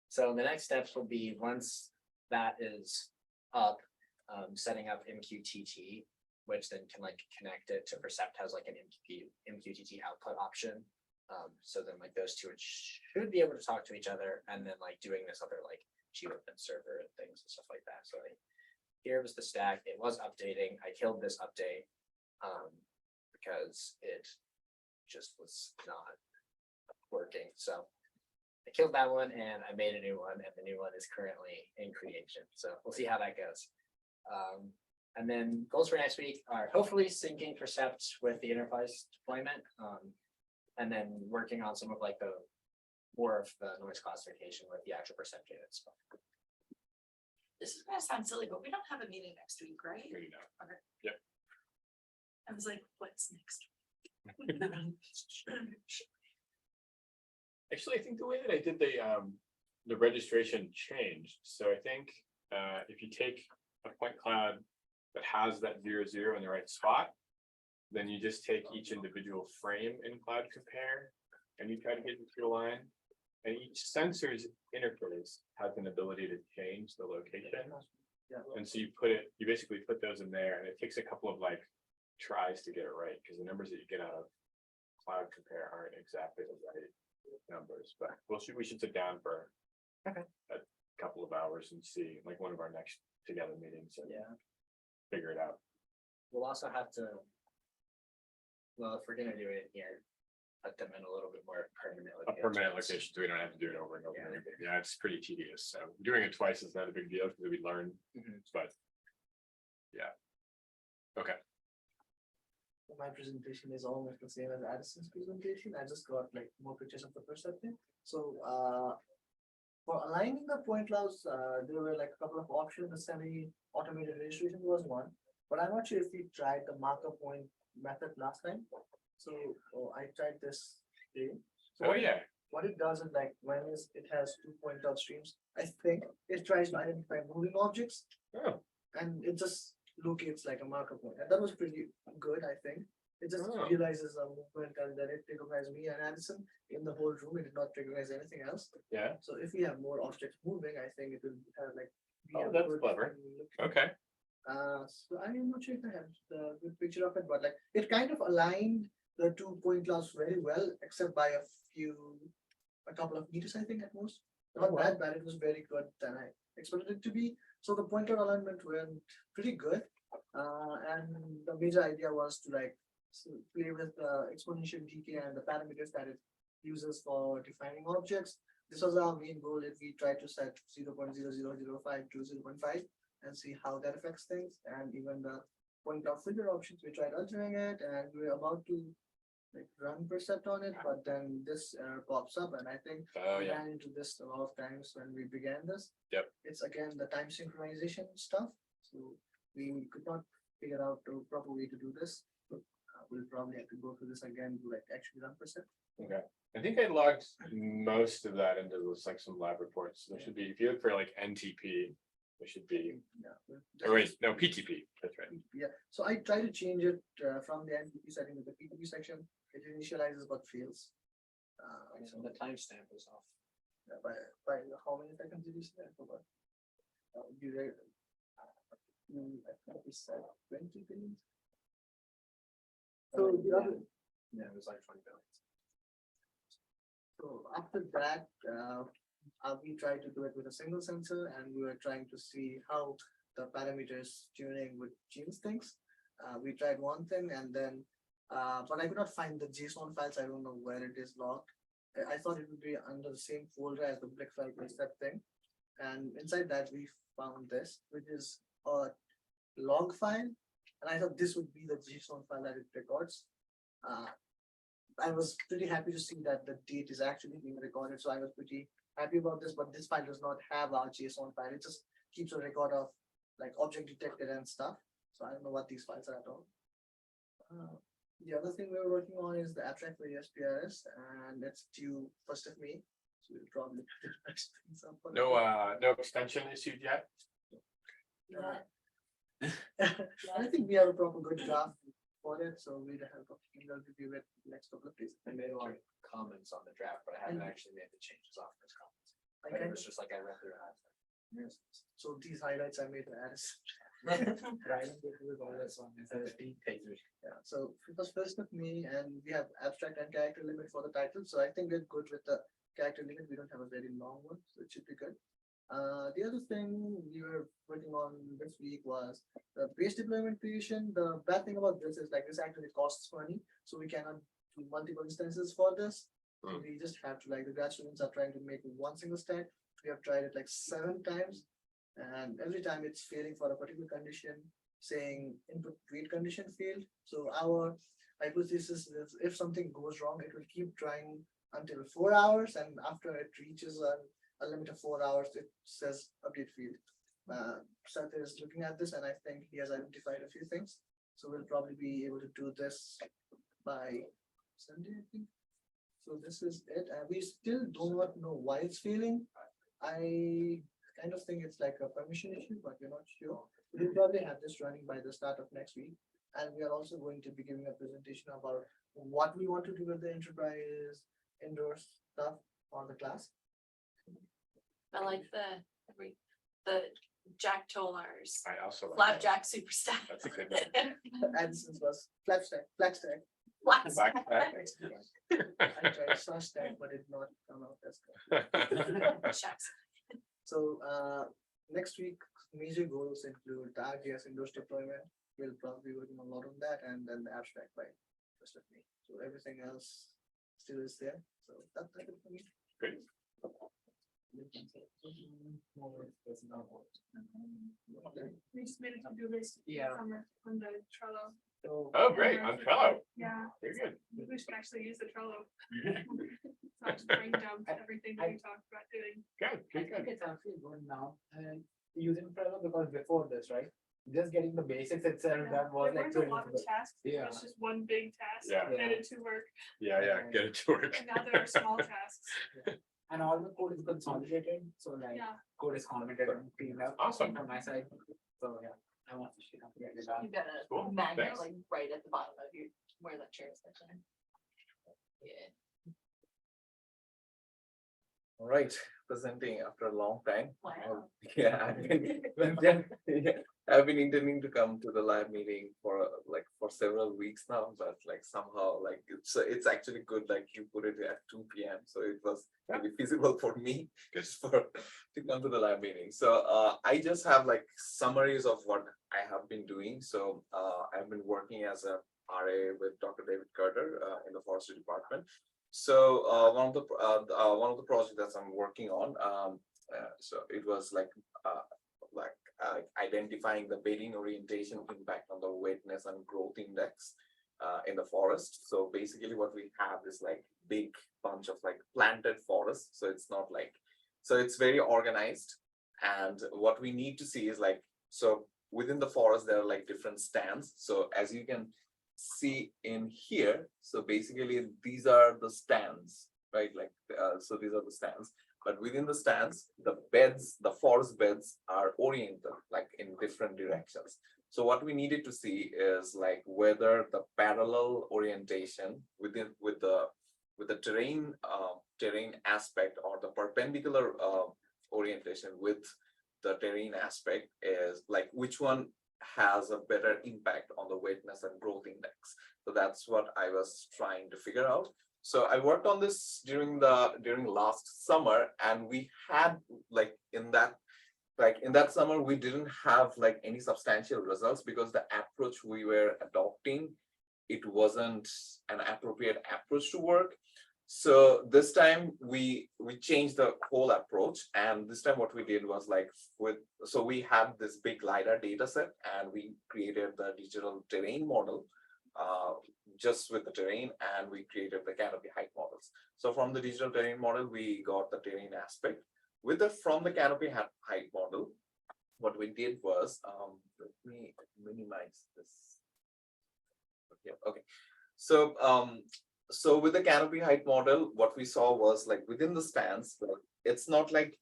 So the next steps will be, once that is up, setting up MQTT, which then can like connect it to Percept, has like an MQTT output option. So then like those two should be able to talk to each other, and then like doing this other like GeoEvent server and things and stuff like that. So like, here was the stack. It was updating. I killed this update because it just was not working. So I killed that one and I made a new one, and the new one is currently in creation. So we'll see how that goes. And then goals for next week are hopefully syncing Percept with the enterprise deployment, and then working on some of like the more of the noise classification with the actual Percept data stuff. This is gonna sound silly, but we don't have a meeting next week, right? Here you go. Okay. Yep. I was like, what's next? Actually, I think the way that I did the registration changed. So I think if you take a point cloud that has that 0, 0 in the right spot, then you just take each individual frame in Cloud Compare and you try to get into your line. And each sensor's interface has an ability to change the location. And so you basically put those in there, and it takes a couple of like tries to get it right, because the numbers that you get out of Cloud Compare aren't exactly the right numbers. But we should sit down for a couple of hours and see, like one of our next together meetings, and figure it out. We'll also have to, well, if we're gonna do it here, put them in a little bit more permanent. A permanent location, so we don't have to do it over and over again. Yeah, it's pretty tedious. So doing it twice is not a big deal because we learn, but yeah. Okay. My presentation is almost the same as Addison's presentation. I just got like more pictures of the perception. So for aligning the point clouds, there were like a couple of options. The semi-automated registration was one, but I'm not sure if we tried the marker point method last time. So I tried this day. So what it does is like it has 2 point cloud streams. I think it tries to identify moving objects, and it just locates like a marker point, and that was pretty good. I think it just realizes a movement, and then it recognizes me and Addison in the whole room. It did not recognize anything else. Yeah. So if we have more objects moving, I think it will like be Oh, a that's good clever. look. Okay. So I'm not sure if I have the good picture of it, but like it kind of aligned the 2 point clouds very well, except by a couple of meters, I think at most. Not that bad. It was very good than I expected it to be. So the point cloud alignment went pretty good. And the major idea was to like play with the exponential decay and the parameters that it uses for defining objects. this was our main goal. If we try to set 0.0005 to 0.5 and see how that affects things, and even the point of filter options, we tried altering it, and we're about to like run Percept on it, but then this error pops up, and I think Oh, we yeah. ran into this a lot of times when we began this. Yep. It's again the time synchronization stuff, so we could not figure out a proper way to do this. We'll probably have to go through this again to like actually run Percept. Okay, I think I logged most of that into those like some lab reports. There should be, if you look for like NTP, there should be, Yeah. or wait, no, PTP, that's right. Yeah, so I try to change it from the NTP setting to the PTP section. It initializes but fails. So The timestamp is off. by how many seconds did you say? I forgot. You read. I think we said 20 billion. So the other, Yeah, it was like 20 billion. so after that, we tried to do it with a single sensor, and we were trying to see how the parameters tuning would change things. We tried one thing, and then, but I could not find the JSON files. I don't know where it is logged. I thought it would be under the same folder as the Blick file Percept thing. And inside that, we found this, which is a log file. And I thought this would be the JSON file that it records. I was pretty happy to see that the date is actually being recorded, so I was pretty happy about this, but this file does not have our JSON file. It just keeps a record of like object detected and stuff. So I don't know what these files are at all. The other thing we're working on is the abstract for ESPRS, and it's due 1st of May. So we'll probably things up. No, no extension issued yet? I think we have a proper good draft for it, so we'll have a review it next couple of days. I made a lot of comments on the draft, but I haven't And- actually made the changes off those comments. I But it kind was just like I read through it. Yes. So these highlights I made are added. Writing with all this one is a big pages. Yeah, so it was 1st of May, and we have abstract and character limit for the title, so I think we're good with the character limit. We don't have a very long one, so it should be good. The other thing we were working on this week was the base deployment creation. The bad thing about this is like this actually costs money, so we cannot do multiple instances for this. So we just have to, like, the grad students are trying to make one single stack. We have tried it like 7 times, and every time it's failing for a particular condition, saying input wait condition failed. So our hypothesis is if something goes wrong, it will keep trying until 4 hours, and after it reaches a limit of 4 hours, it says update field. Seth is looking at this, and I think he has identified a few things. So we'll probably be able to do this by Sunday, I think. So this is it, and we still do not know why it's failing. I kind of think it's like a permission issue, but we're not sure. We'll probably have this running by the start of next week. And we are also going to be giving a presentation about what we want to do with the enterprise indoor stuff on the class. I like the Jack Tolar's I also. like that. Flapjack Superstack. That's a good one. Addison's was Flapstack. Flapstack. I tried Stack, but it did not come out as good. Shucks. So next week, major goals include the RDS indoors deployment. We'll probably be working a lot on that, and then the abstract by 1st of May. So everything else still is there. So that's it for me. Great. We just made a to-do list. Yeah. On the Trello. Oh, great, on Trello, Yeah, very good. we should actually use the Trello. So I just bring down everything that we talked about doing. Good, I good, think good. it's actually good now, and using Trello because before this, right? Just getting the basics itself, Yeah, that was there like. weren't a lot of difficult. tasks, it Yeah. was just one big task, Yeah. get it to work, Yeah, get it to work. and now there are small tasks, And all the code is consolidated, so like yeah. code is consolidated and cleaned up. Awesome. From my side, so yeah, I want to see how to get it done. You got Cool, a magnet thanks. like right at the bottom of your, where that chair is. actually. Yeah. All right, presenting after a long time. Wow. Yeah, I've been intending to come to the lab meeting for for several weeks now, but like somehow like it's actually good, like you put it at 2 p.m. So it was really feasible for me just to come to the lab meeting. So I just have like summaries of what I have been doing. So I've been working as a RA with Dr. David Carter in the forestry department. So one of the projects that I'm working on, so it was like identifying the bedding orientation impact on the wetness and growth index in the forest. So basically what we have is like big bunch of like planted forest. So it's not like, so it's very organized. And what we need to see is like, so within the forest, there are like different stands. So as you can see in here, so basically these are the stands, right? Like, so these are the stands. But within the stands, the beds, the forest beds are oriented like in different directions. So what we needed to see is like whether the parallel orientation with the terrain aspect or the perpendicular orientation with the terrain aspect is like which one has a better impact on the wetness and growth index. So that's what I was trying to figure out. So I worked on this during last summer, and we had like in that summer we didn't have like any substantial results because the approach we were adopting, it wasn't an appropriate approach to work. So this time we changed the whole approach, and this time what we did was like so we had this big LiDAR data set, and we created the digital terrain model just with the terrain, and we created the canopy height models. So from the digital terrain model, we got the terrain aspect. From the canopy height model, what we did was, let me minimize this. Okay. So with the canopy height model, what we saw was like within the stands, it's not like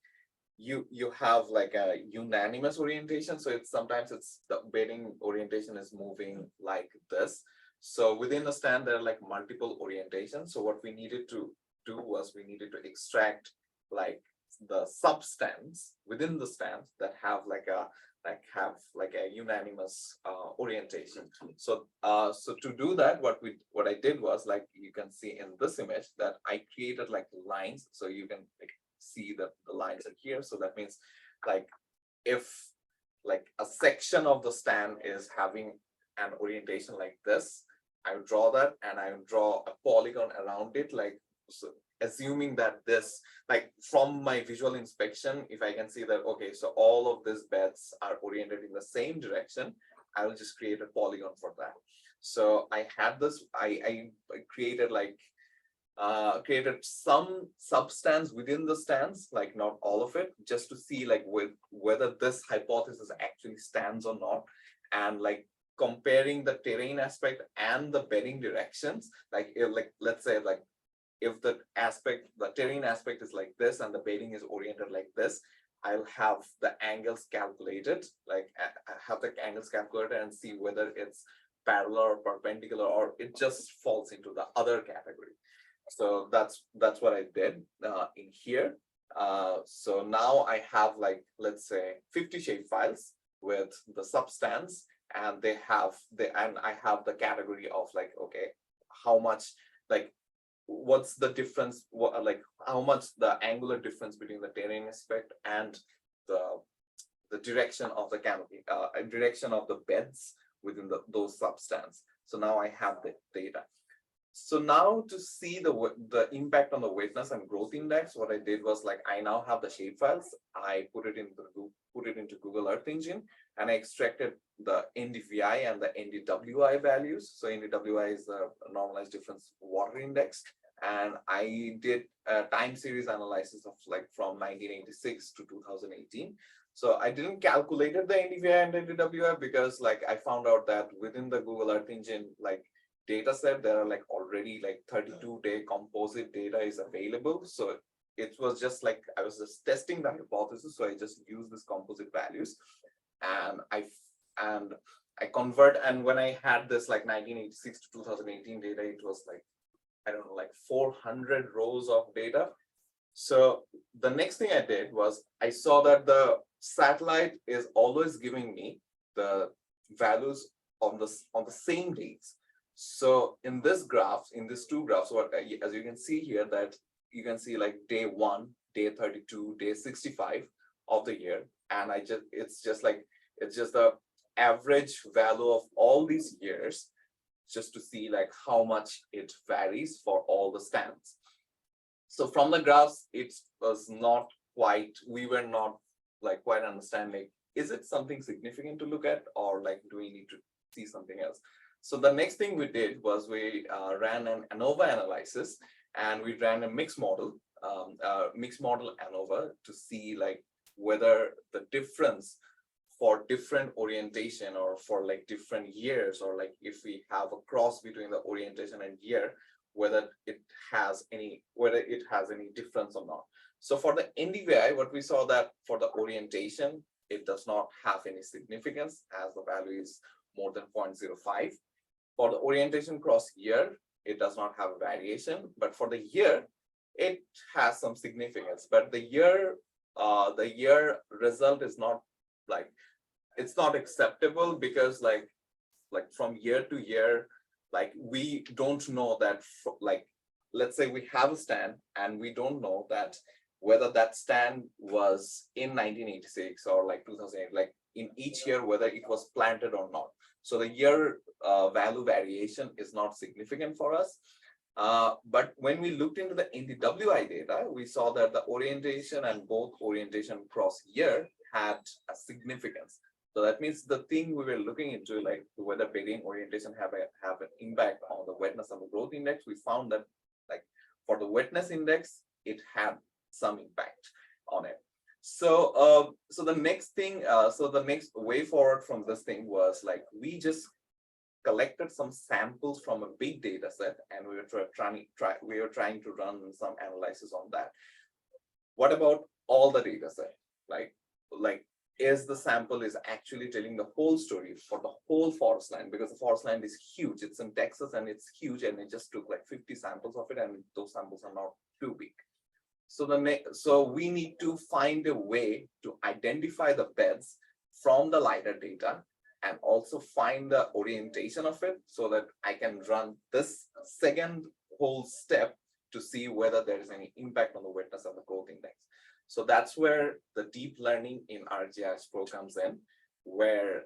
you have like a unanimous orientation. So sometimes the bedding orientation is moving like this. So within the stand, there are like multiple orientations. So what we needed to do was we needed to extract like the substands within the stands that have like a unanimous orientation. So to do that, what I did was, like you can see in this image, that I created like lines. So you can like see that the lines are here. So that means like if like a section of the stand is having an orientation like this, I would draw that, and I would draw a polygon around it, like so, assuming that this, like from my visual inspection, if I can see that, okay, so all of these beds are oriented in the same direction, I will just create a polygon for that. So I had this, I created like, created some substance within the stands, like not all of it, just to see like whether this hypothesis actually stands or not. And like comparing the terrain aspect and the bedding directions, like let's say like if the terrain aspect is like this and the bedding is oriented like this, I'll have the angles calculated, like I have the angles calculated and see whether it's parallel or perpendicular, or it just falls into the other category. So that's what I did in here. So now I have like, let's say 50 shape files with the substance, and I have the category of like, okay, how much, like what's the difference, like how much the angular difference between the terrain aspect and the direction of the canopy, direction of the beds within those substance. So now I have the data. So now to see the impact on the wetness and growth index, what I did was like, I now have the shape files. I put it into Google Earth Engine, and I extracted the NDVI and the NDWI values. So NDWI is the normalized difference water index. And I did a time series analysis of like from 1986 to 2018. So I didn't calculate the NDVI and NDWI because like I found out that within the Google Earth Engine like data set, there are like already like 32-day composite data is available. So it was just like, I was just testing the hypothesis. So I just used this composite values, and I convert. And when I had this like 1986 to 2018 data, it was like, I don't know, like 400 rows of data. So the next thing I did was I saw that the satellite is always giving me the values on the same dates. So in this graph, in these two graphs, what as you can see here, that you can see like day 1, day 32, day 65 of the year, and it's just the average value of all these years, just to see like how much it varies for all the stands. So from the graphs, it was not quite, we were not like quite understanding, is it something significant to look at, or like, do we need to see something else? So the next thing we did was we ran an ANOVA analysis, and we ran a mixed model ANOVA to see like whether the difference for different orientation or for like different years, or like if we have a cross between the orientation and year, whether it has any difference or not. So for the NDVI, what we saw that for the orientation, it does not have any significance as the value is more than 0.05. For the orientation cross year, it does not have a variation, but for the year, it has some significance. But the year result is not like, it's not acceptable, because like from year to year, like we don't know that, like, let's say we have a stand and we don't know that whether that stand was in 1986 or like 2008, like in each year, whether it was planted or not. So the year value variation is not significant for us. But when we looked into the NDWI data, we saw that the orientation and both orientation cross year had a significance. So that means the thing we were looking into, like whether bedding orientation have an impact on the wetness of the growth index, we found that like for the wetness index, it had some impact on it. So so the next way forward from this thing was like we just collected some samples from a big data set, and we were trying to run some analysis on that. What about all the data set? Like is the sample is actually telling the whole story for the whole forest land, because the forest land is huge. It's in Texas and it's huge, and it just took like 50 samples of it, and those samples are not too big. So we need to find a way to identify the beds from the LiDAR data and also find the orientation of it, so that I can run this second whole step to see whether there is any impact on the wetness of the growth index. So that's where the deep learning in ArcGIS Pro comes in, where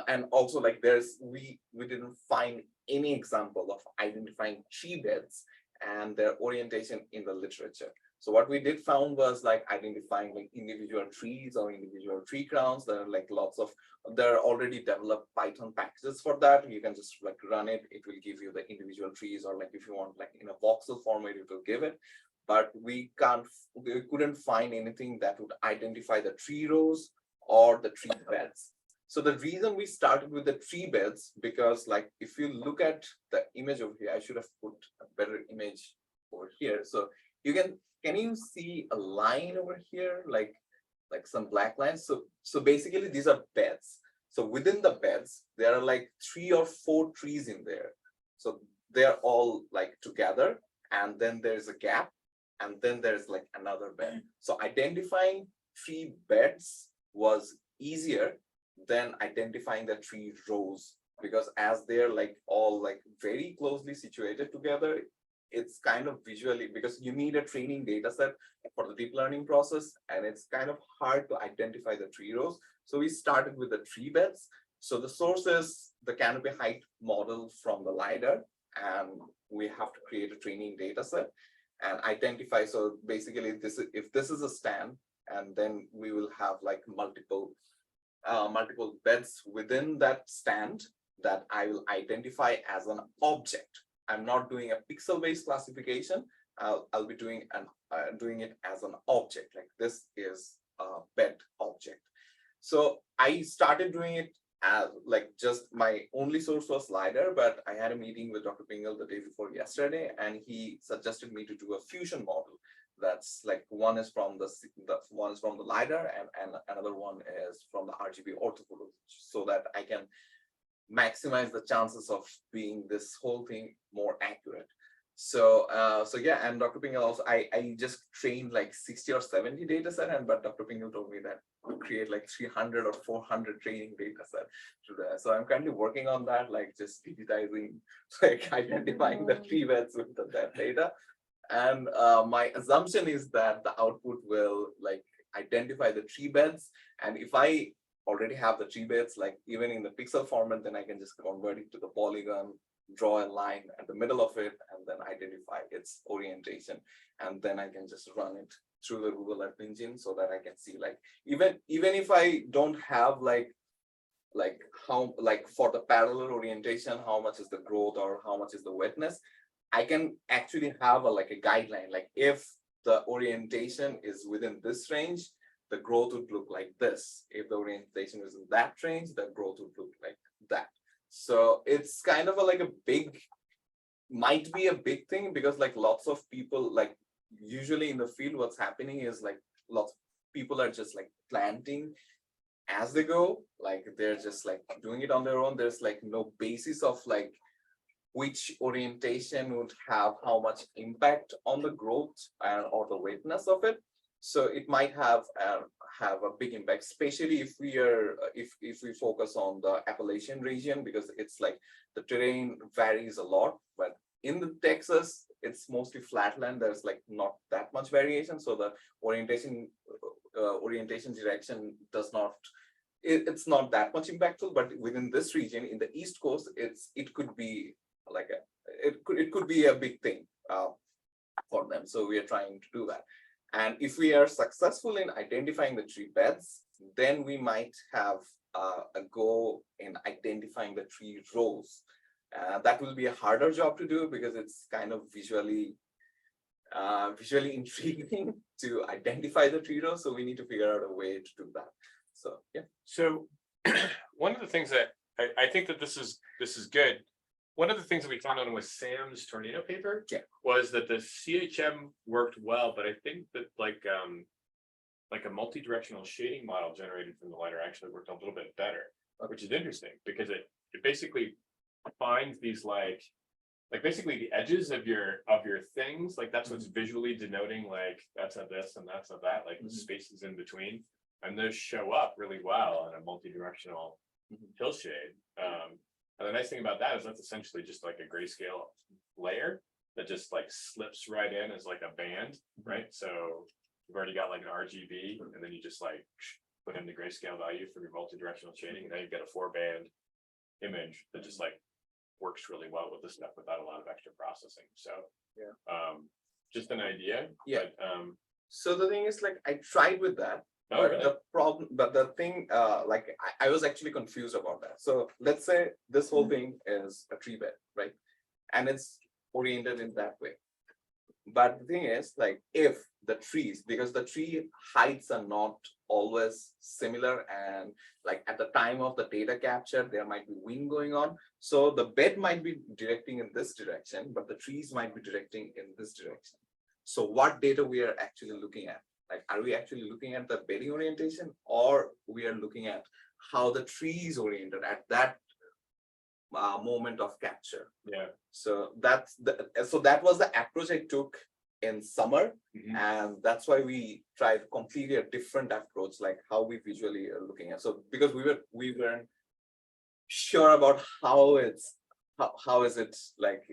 and also like we didn't find any example of identifying tree beds and their orientation in the literature. So what we did found was like identifying like individual trees or individual tree crowns. There are like there are already developed Python packages for that. You can just like run it. It will give you the individual trees, or like if you want like in a voxel format, it will give it. But we couldn't find anything that would identify the tree rows or the tree beds. So the reason we started with the tree beds, because like if you look at the image over here, I should have put a better image over here. So you can you see a line over here, like some black lines? So basically these are beds. So within the beds, there are like 3 or 4 trees in there. So they're all like together, and then there's a gap, and then there's like another bed. So identifying tree beds was easier than identifying the tree rows, because as they're like all like very closely situated together, it's kind of visually, because you need a training data set for the deep learning process, and it's kind of hard to identify the tree rows. So we started with the tree beds. So the source is the canopy height model from the LiDAR, and we have to create a training data set and identify. So basically if this is a stand, and then we will have like multiple beds within that stand that I will identify as an object. I'm not doing a pixel-based classification. I'll be doing it as an object. Like this is a bed object. So I started doing it as like just my only source was LiDAR, but I had a meeting with Dr. Pingle the day before yesterday, and he suggested me to do a fusion model. That's like one is from the LiDAR, and another one is from the RGB orthophotography, so that I can maximize the chances of being this whole thing more accurate. So yeah, and Dr. Pingle also, I just trained like 60 or 70 data set, but Dr. Pingle told me that to create like 300 or 400 training data set to that. So I'm currently working on that, like just digitizing, like identifying the tree beds with that data. And my assumption is that the output will like identify the tree beds. And if I already have the tree beds, like even in the pixel format, then I can just convert it to the polygon, draw a line at the middle of it, and then identify it. its orientation. And then I can just run it through the Google Earth Engine so that I can see like, even if I don't have like how, like for the parallel orientation, how much is the growth or how much is the wetness, I can actually have like a guideline, like if the orientation is within this range, the growth would look like this. If the orientation is in that range, the growth would look like that. So it's kind of like a big, might be a big thing, because like lots of people, like usually in the field, what's happening is like lots of people are just like planting as they go, like they're just like doing it on their own. There's like no basis of like which orientation would have how much impact on the growth and or the wetness of it. So it might have a big impact, especially if we are if we focus on the Appalachian region, because it's like the terrain varies a lot. But in the Texas, it's mostly flatland. There's like not that much variation, so the orientation direction does not. It's not that much impactful. But within this region, in the East Coast, it could be like it could be a big thing for them. So we are trying to do that. And if we are successful in identifying the tree beds, then we might have a go in identifying the tree rows. That will be a harder job to do because it's kind of visually intriguing to identify the tree rows. So we need to figure out a way to do that. So yeah. So one of the things that I think that this is good. One of the things that we found on with Sam's tornado paper was that the CHM worked well, but I think that like a multi-directional shading model generated from the LiDAR actually worked a little bit better, which is interesting because it basically finds these like basically the edges of your things, like that's what's visually denoting like that's a this and that's a that, like the spaces in between, and those show up really well in a multi-directional hillshade. And the nice thing about that is that's essentially just like a grayscale layer that just like slips right in as like a band, right? So you've already got like an RGB, and then you just like put in the grayscale value for your multi-directional shading, and now you've got a 4-band image that just like works really well with this stuff without a lot of extra processing. So just an idea. Yeah. But, so the thing is, like, I tried with that. Oh, But really? the problem, but the thing, like I was actually confused about that. So let's say this whole thing is a tree bed, right? And it's oriented in that way. But the thing is, like, if the trees, because the tree heights are not always similar, and like at the time of the data capture, there might be wind going on. So the bed might be directing in this direction, but the trees might be directing in this direction. So what data we are actually looking at? Like, are we actually looking at the bedding orientation, or we are looking at how the tree is oriented at that moment of capture? yeah. So that was the approach I took in summer, and that's why we tried completely a different approach, like how we visually are looking at. So because we weren't sure about how is it like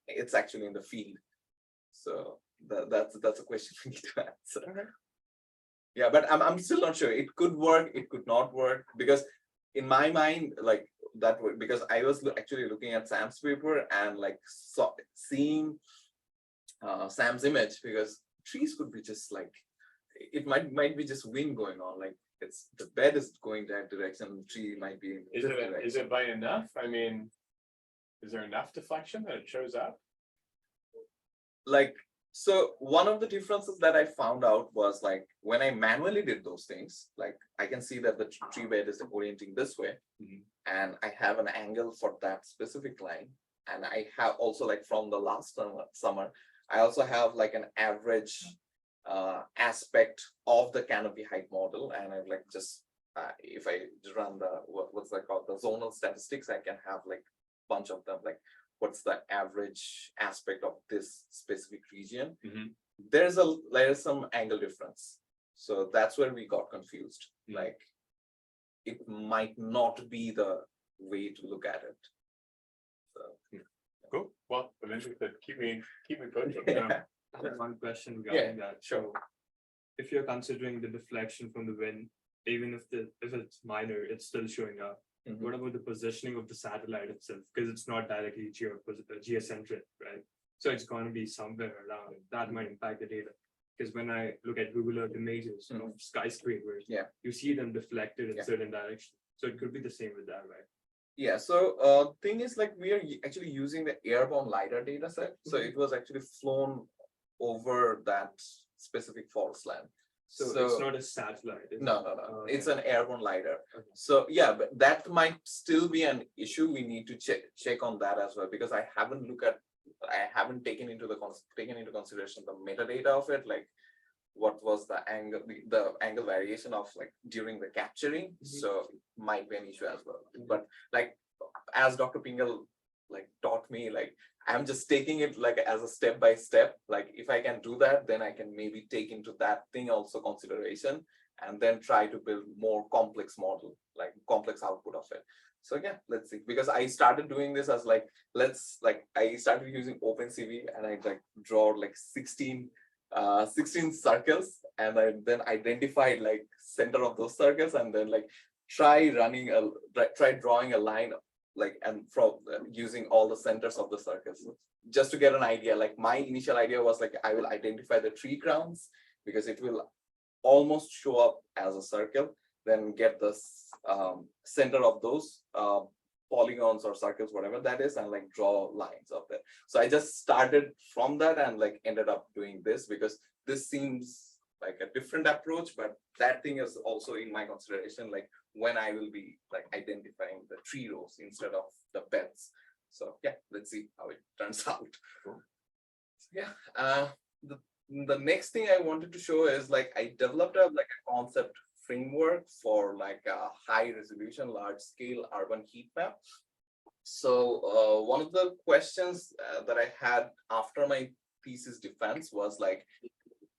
it's actually in the field. So that's a question we need to answer. Yeah, but I'm still not sure. It could work, it could not work, because in my mind, like that, because I was actually looking at Sam's paper and like seeing Sam's image, because trees could be just like, it might be just wind going on, like it's the bed is going that direction, the tree might be in Is this it direction. by enough? I mean, is there enough deflection that it shows up? Like, so one of the differences that I found out was like when I manually did those things, like I can see that the tree bed is orienting this way, and I have an angle for that specific line. And I have also, like from the last summer, I also have like an average aspect of the canopy height model, and I've like just if I run the what's that called, the zonal statistics, I can have like a bunch of them, like what's the average aspect of this specific region. There's some angle difference, so that's where we got confused. Like it might not be the way to look at it. So Cool. Well, eventually, keep me posted. yeah, I have one question regarding that. sure. So if you're considering the deflection from the wind, even if it's minor, it's still showing up. What about the positioning of the satellite itself? Because it's not directly geocentric, right? So it's going to be somewhere around it. That might impact the data. Because when I look at Google Earth images of skyscrapers, Yeah. you see them deflected in Yeah. certain directions. So it could be the same with that, right? Yeah, so thing is like we are actually using the airborne LiDAR data set. So it was actually flown over that specific forest land. So it's not a satellite. is it? No, Oh, it's okay. an airborne LiDAR. Okay. So yeah, but that might still be an issue. We need to check on that as well, because I haven't taken into consideration the metadata of it, like what was the angle variation of like during the capturing. So might be an issue as well. But like as Dr. Pingle like taught me, like I'm just taking it like as a step by step. Like if I can do that, then I can maybe take into that thing also consideration, and then try to build more complex model, like complex output of it. So yeah, let's see. Because I started doing this as like, I started using OpenCV, and I like draw like 16 circles, and I then identified like center of those circles, and then like try drawing a line like, and from using all the centers of the circles, just to get an idea. Like my initial idea was like, I will identify the tree crowns because it will almost show up as a circle, then get the center of those polygons or circles, whatever that is, and like draw lines of it. So I just started from that and like ended up doing this, because this seems like a different approach, but that thing is also in my consideration, like when I will be like identifying the tree rows instead of the beds. So yeah, let's see how it turns out. Cool. So, yeah, the next thing I wanted to show is like I developed a concept framework for like a high resolution, large scale urban heat map. So one of the questions that I had after my thesis defense was like,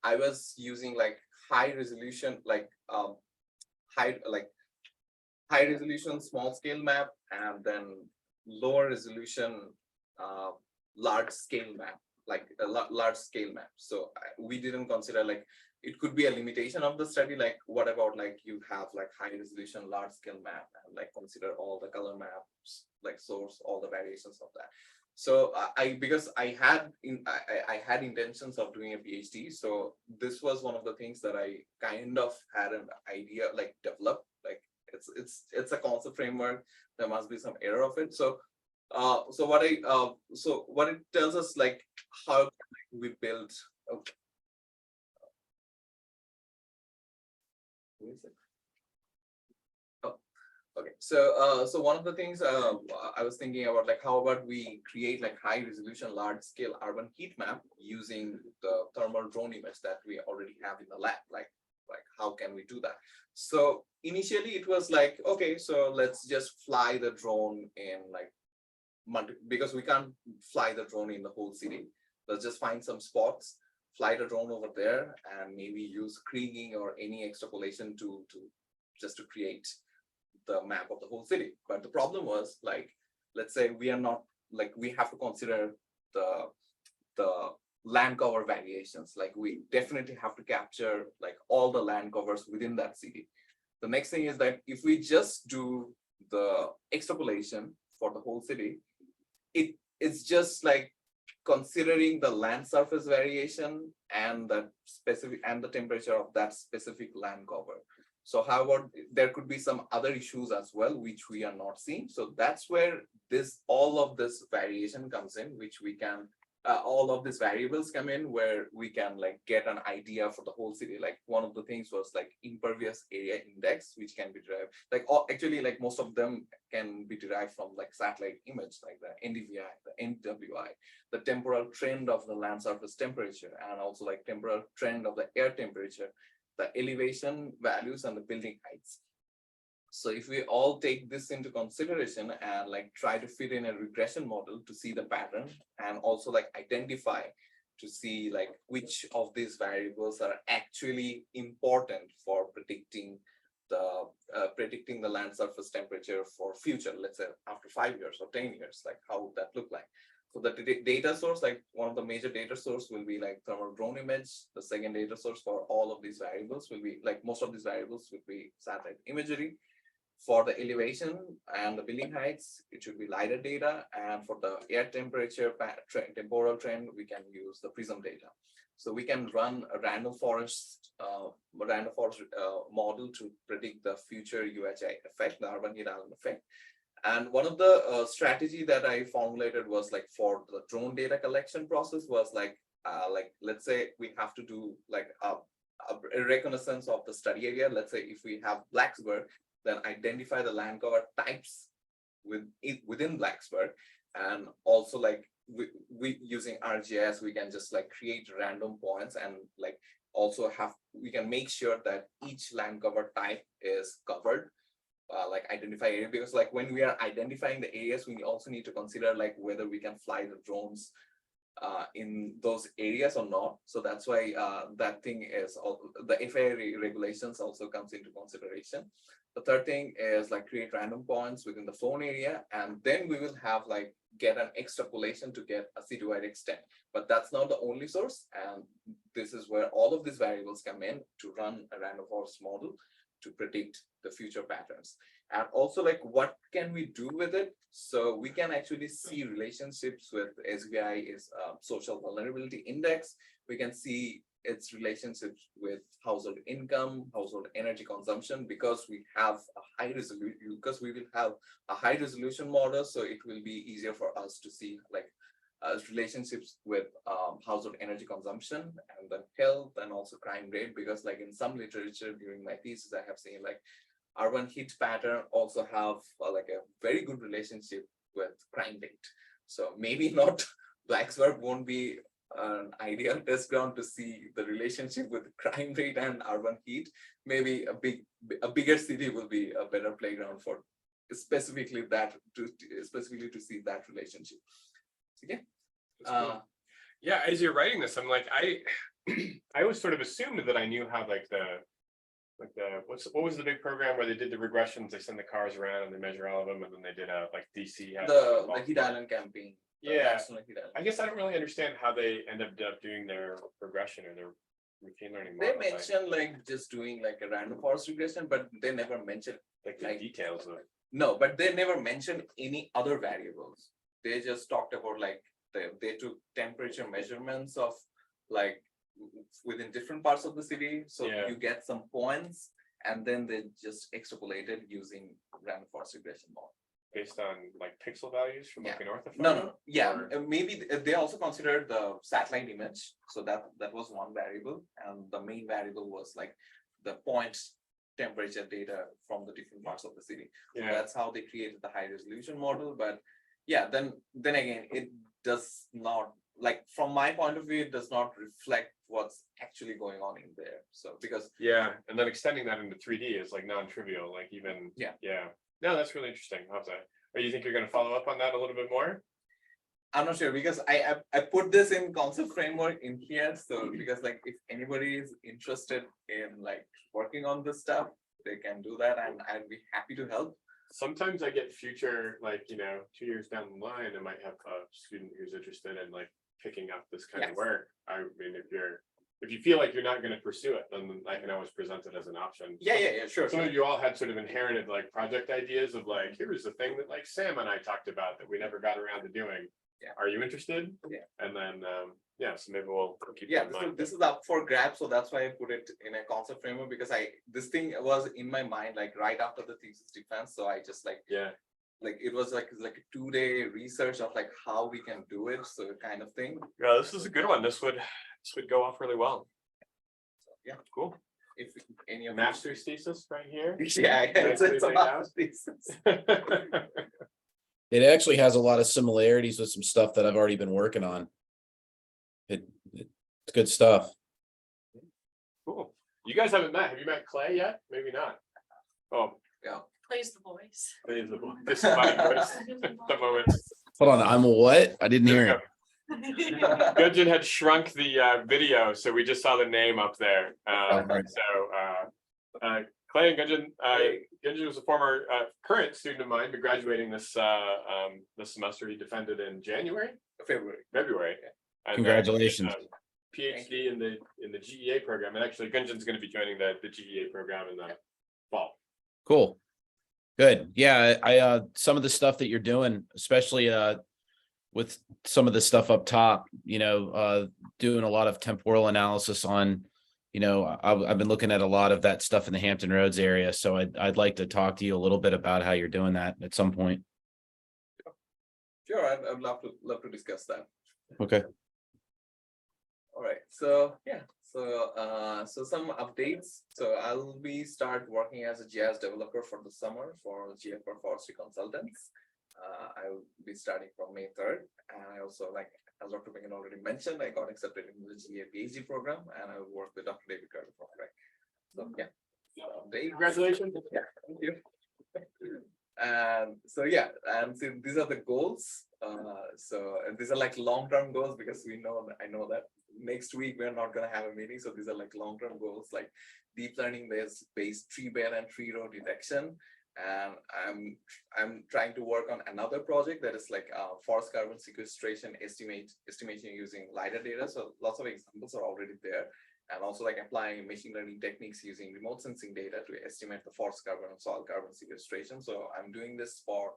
I was using like high resolution, high resolution small scale map, and then lower resolution large scale map, like a large scale map. So we didn't consider like it could be a limitation of the study. Like what about like you have like high resolution large scale map, and like consider all the color maps, like source all the variations of that. So because I had intentions of doing a PhD, so this was one of the things that I kind of had an idea like developed. Like it's a concept framework. There must be some error of it. So what it tells us, like how we build. Okay. Who is it? Okay, so one of the things I was thinking about, like how about we create like high resolution, large scale urban heat map using the thermal drone image that we already have in the lab. Like how can we do that? So initially it was like, okay, so let's just fly the drone in like because we can't fly the drone in the whole city. Let's just find some spots, fly the drone over there, and maybe use kriging or any extrapolation to create the map of the whole city. But the problem was like, let's say we are not like, we have to consider the land cover variations. Like we definitely have to capture like all the land covers within that city. The next thing is that if we just do the extrapolation for the whole city, it's just like considering the land surface variation and the temperature of that specific land cover. So how about there could be some other issues as well, which we are not seeing. So that's where all of this variation comes in, which we can, all of these variables come in, where we can like get an idea for the whole city. Like one of the things was like impervious area index, which can be derived, like actually like most of them can be derived from like satellite image, like the NDVI, the NWI, the temporal trend of the land surface temperature, and also like temporal trend of the air temperature, the elevation values, and the building heights. So if we all take this into consideration and like try to fit in a regression model to see the pattern, and also like identify to see like which of these variables are actually important for predicting the land surface temperature for future, let's say after 5 years or 10 years, like how would that look like? So the data source, like one of the major data source will be like thermal drone image. The second data source for all of these variables will be like, most of these variables would be satellite imagery. for the elevation and the building heights, it should be LiDAR data, and for the air temperature temporal trend, we can use the Prism data. So we can run a random forest model to predict the future UHI effect, the urban heat island effect. And one of the strategy that I formulated was like for the drone data collection process was like let's say we have to do like a reconnaissance of the study area. Let's say if we have Blacksburg, then identify the land cover types within Blacksburg, and also like we using ArcGIS, we can just like create random points and like also we can make sure that each land cover type is covered. Like identify area, because like when we are identifying the areas, we also need to consider like whether we can fly the drones in those areas or not. So that's why that thing is the FAA regulations also comes into consideration. The third thing is like create random points within the phone area, and then we will have like get an extrapolation to get a citywide extent. But that's not the only source, and this is where all of these variables come in to run a random forest model to predict the future patterns. And also like what can we do with it? So we can actually see relationships with SVI is social vulnerability index. We can see its relationships with household income, household energy consumption, because we have a high resolution, because we will have a high resolution model. So it will be easier for us to see like relationships with household energy consumption, and then health, and also crime rate, because like in some literature during my thesis, I have seen like urban heat pattern also have like a very good relationship with crime rate. So maybe not Blacksburg won't be an ideal test ground to see the relationship with crime rate and urban heat. Maybe a bigger city will be a better playground for specifically to see that relationship. Yeah. Yeah, as you're writing this, I'm like, I always sort of assumed that I knew how like what was the big program where they did the regressions? They send the cars around and they measure all of them, and then they did a like DC had The heat island campaign. Yeah, I guess I don't really understand how they ended up doing their regression or their routine learning They model. mentioned like just doing like a random forest regression, but they never mentioned like the details of it. no, but they never mentioned any other variables. They just talked about like they took temperature measurements of like within different parts of the city. So Yeah. you get some points, and then they just extrapolated using random forest regression model. Based on like pixel values from Yeah. looking north of No. Yeah, Or- maybe they also considered the satellite image. So that was one variable, and the main variable was like the point temperature data from the different parts of the city. So Yeah, that's how they created the high resolution model. But yeah, then again, it does not, like from my point of view, it does not reflect what's actually going on in there. So because yeah, and then extending that into 3D is like non-trivial, like even. Yeah. No, that's really interesting. I'll have to, or you think you're gonna follow up on that a little bit more? I'm not sure, because I put this in concept framework in here. So because like if anybody is interested in like working on this stuff, they can do that, and I'd be happy to help. Sometimes I get future, like, 2 years down the line, I might have a student who's interested in like picking up this kind of Yes. work. I mean, if you feel like you're not gonna pursue it, then I can always present it as an option. Yeah, sure. Some of you all had sort of inherited like project ideas of like, here's the thing that like Sam and I talked about that we never got around to doing. Yeah. Are you interested? Yeah. And then, yeah, so maybe we'll keep Yeah, that in mind. this is up for grabs, so that's why I put it in a concept framework, because this thing was in my mind like right after the thesis defense. So I just like Yeah, it was like a 2-day research of like how we can do it, so kind of thing. yeah, this is a good one. This would go off really well. So, yeah, Cool. if any of Master's thesis right here. yeah, it's Nicely laid about out. this. It actually has a lot of similarities with some stuff that I've already been working on. It's good stuff. Cool. You guys haven't met. Have you met Clay yet? Maybe not. Oh, Plays the voice. there's the this is my voice at the moment. Hold on, I'm a what? I didn't hear it. Gunjan had shrunk the video, so we just saw the name up there. Okay. So Clay and Gunjan, Gunjan was a former current student of mine, but graduating this semester. He defended in February. February. And then, Congratulations. PhD in the GEA program, and actually Gunjan's going to be joining the GEA program in the fall. Cool. Good. Yeah, some of the stuff that you're doing, especially with some of the stuff up top, doing a lot of temporal analysis on, I've been looking at a lot of that stuff in the Hampton Roads area. So I'd like to talk to you a little bit about how you're doing that at some point. Sure, I'd love to discuss that. Okay. All right, so yeah, so some updates. So I'll be start working as a GIS developer for the summer for GFR Forestry Consultants. I will be starting from May 3rd, and I also, like as Dr. Megan already mentioned, I got accepted into the GA PhD program, and I will work with Dr. David Carter from REC. So yeah, so, Dave, Congratulations. yeah, thank you. And so yeah, and so these are the goals. So these are like long-term goals because I know that next week we're not gonna have a meeting. So these are like long-term goals, like deep learning based tree bear and tree row detection. And I'm trying to work on another project that is like forest carbon sequestration estimation using LiDAR data. So lots of examples are already there. And also like applying machine learning techniques using remote sensing data to estimate the forest carbon and soil carbon sequestration. So I'm doing this for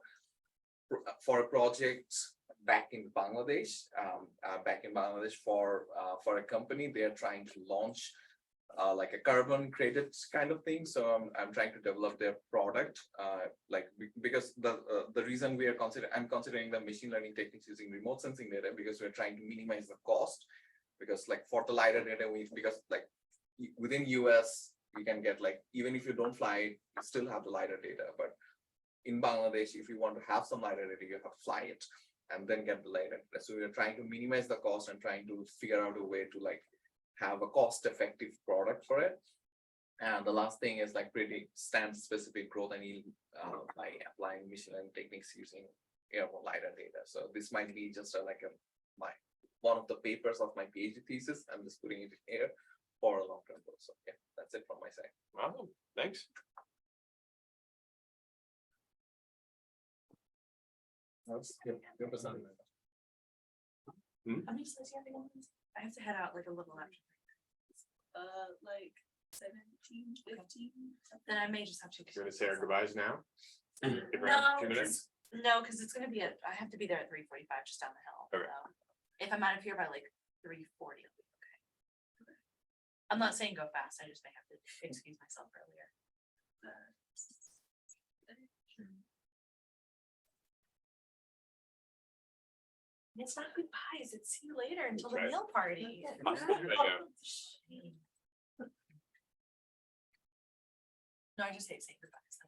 a project back in Bangladesh, for a company. They are trying to launch like a carbon credits kind of thing. So I'm trying to develop their product, because the reason I'm considering the machine learning techniques using remote sensing data because we're trying to minimize the cost. Because like for the LiDAR data, because like within US, we can get like, even if you don't fly it, you still have the LiDAR data. But in Bangladesh, if you want to have some LiDAR data, you have to fly it and then get the LiDAR data. So we're trying to minimize the cost and trying to figure out a way to like have a cost-effective product for it. And the last thing is like pretty stand-specific growth and yield by applying machine learning techniques using airborne LiDAR data. So this might be just one of the papers of my PhD thesis. I'm just putting it here for a long-term goal. So yeah, that's it from my side. Wow, thanks. That's good. Good percent. How many slides do you have again? I have to head out like a little after. Like 17, 15. Then I may just have to. You're gonna say our goodbyes now? Give her No, 2 minutes? because it's gonna be I have to be there at 3:45 just down the hill. Okay. So if I'm out of here by like 3:40, it'll be okay. I'm not saying go fast, I just may have to excuse myself earlier. It's not goodbyes, it's see you later until the That's right. meal party. Possibly a good idea. Shame. No, I just hate saying goodbyes.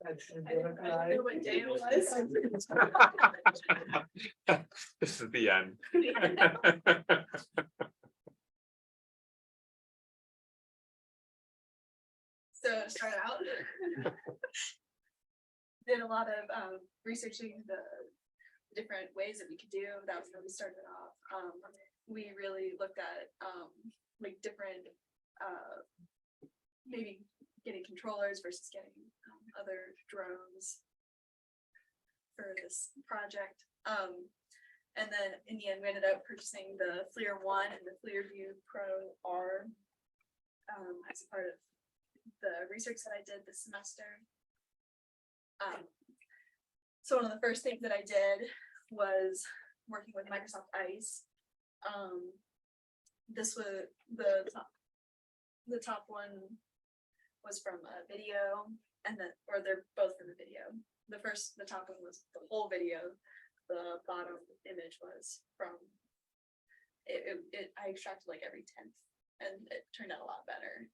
I didn't know what day it was. This is the end. So to start out, did a lot of researching the different ways that we could do. That was how we started off. We really looked at like different maybe getting controllers versus getting other drones for this project. And then in the end, we ended up purchasing the FLIR 1 and the FLIR View Pro R as a part of the research that I did this semester. So one of the first things that I did was working with Microsoft ICE. This was the top one was from a video, and they're both from the video. The top one was the whole video. The bottom image was from I extracted like every 10th, and it turned out a lot better.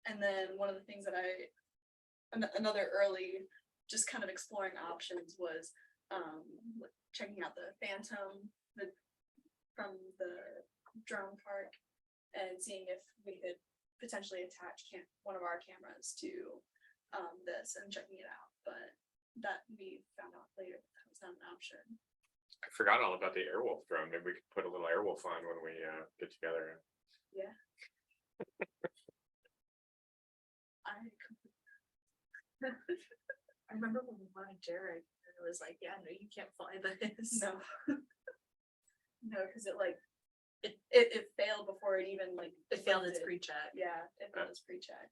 And then one of the things that another early, just kind of exploring options was checking out the Phantom from the drone park and seeing if we could potentially attach one of our cameras to this and checking it out. But that we found out later that was not an option. I forgot all about the Airwolf drone. Maybe we could put a little Airwolf on when we get together. I remember when we wanted Jared, and it was like, yeah, no, you can't fly this. No. No, cause it failed before it even like. It failed its lifted. pre-check. Yeah, it failed its pre-check.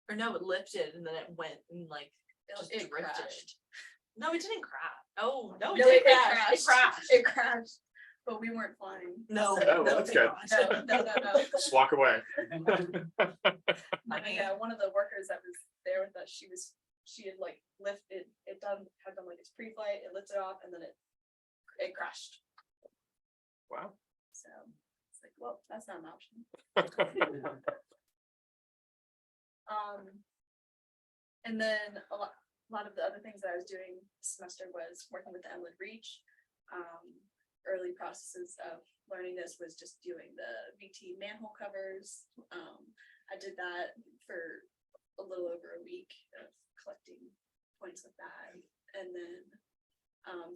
Or no, it lifted and then it went and like just It drifted. crashed. No, it didn't crash. Oh, no, it No, did it crash. It crashed. It crashed, but we weren't flying. No. Oh, no, that's it good. crashed. No. Just walk away. My Yeah, one of the workers that was there with us, she had like lifted, had done like its pre-flight, it lifted off and then it crashed. Wow. So it's like, well, that's not an option. And then a lot of the other things that I was doing this semester was working with the Emlyn Reach. Early processes of learning this was just doing the VT manhole covers. I did that for a little over a week of collecting points with that. And then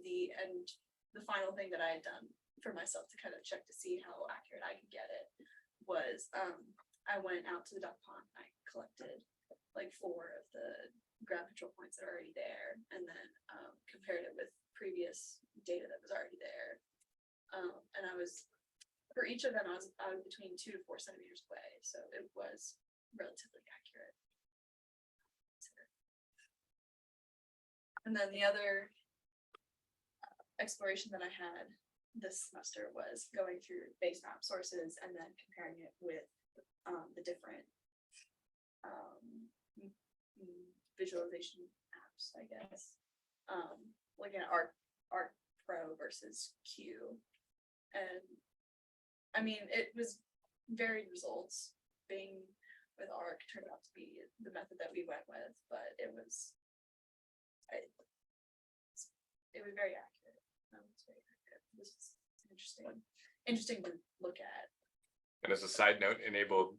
the final thing that I had done for myself to kind of check to see how accurate I could get it was I went out to the duck pond and I collected like 4 of the ground control points that are already there and then compared it with previous data that was already there. And I was, for each of them, I was between 2 to 4 centimeters away, so it was relatively accurate. And then the other exploration that I had this semester was going through base map sources and then comparing it with the different visualization apps, I guess. Looking at Arc Pro versus Q. And I mean, it was varied results. Bing with Arc turned out to be the method that we went with, but it was very accurate. This was interesting to look at. And as a side note, enabled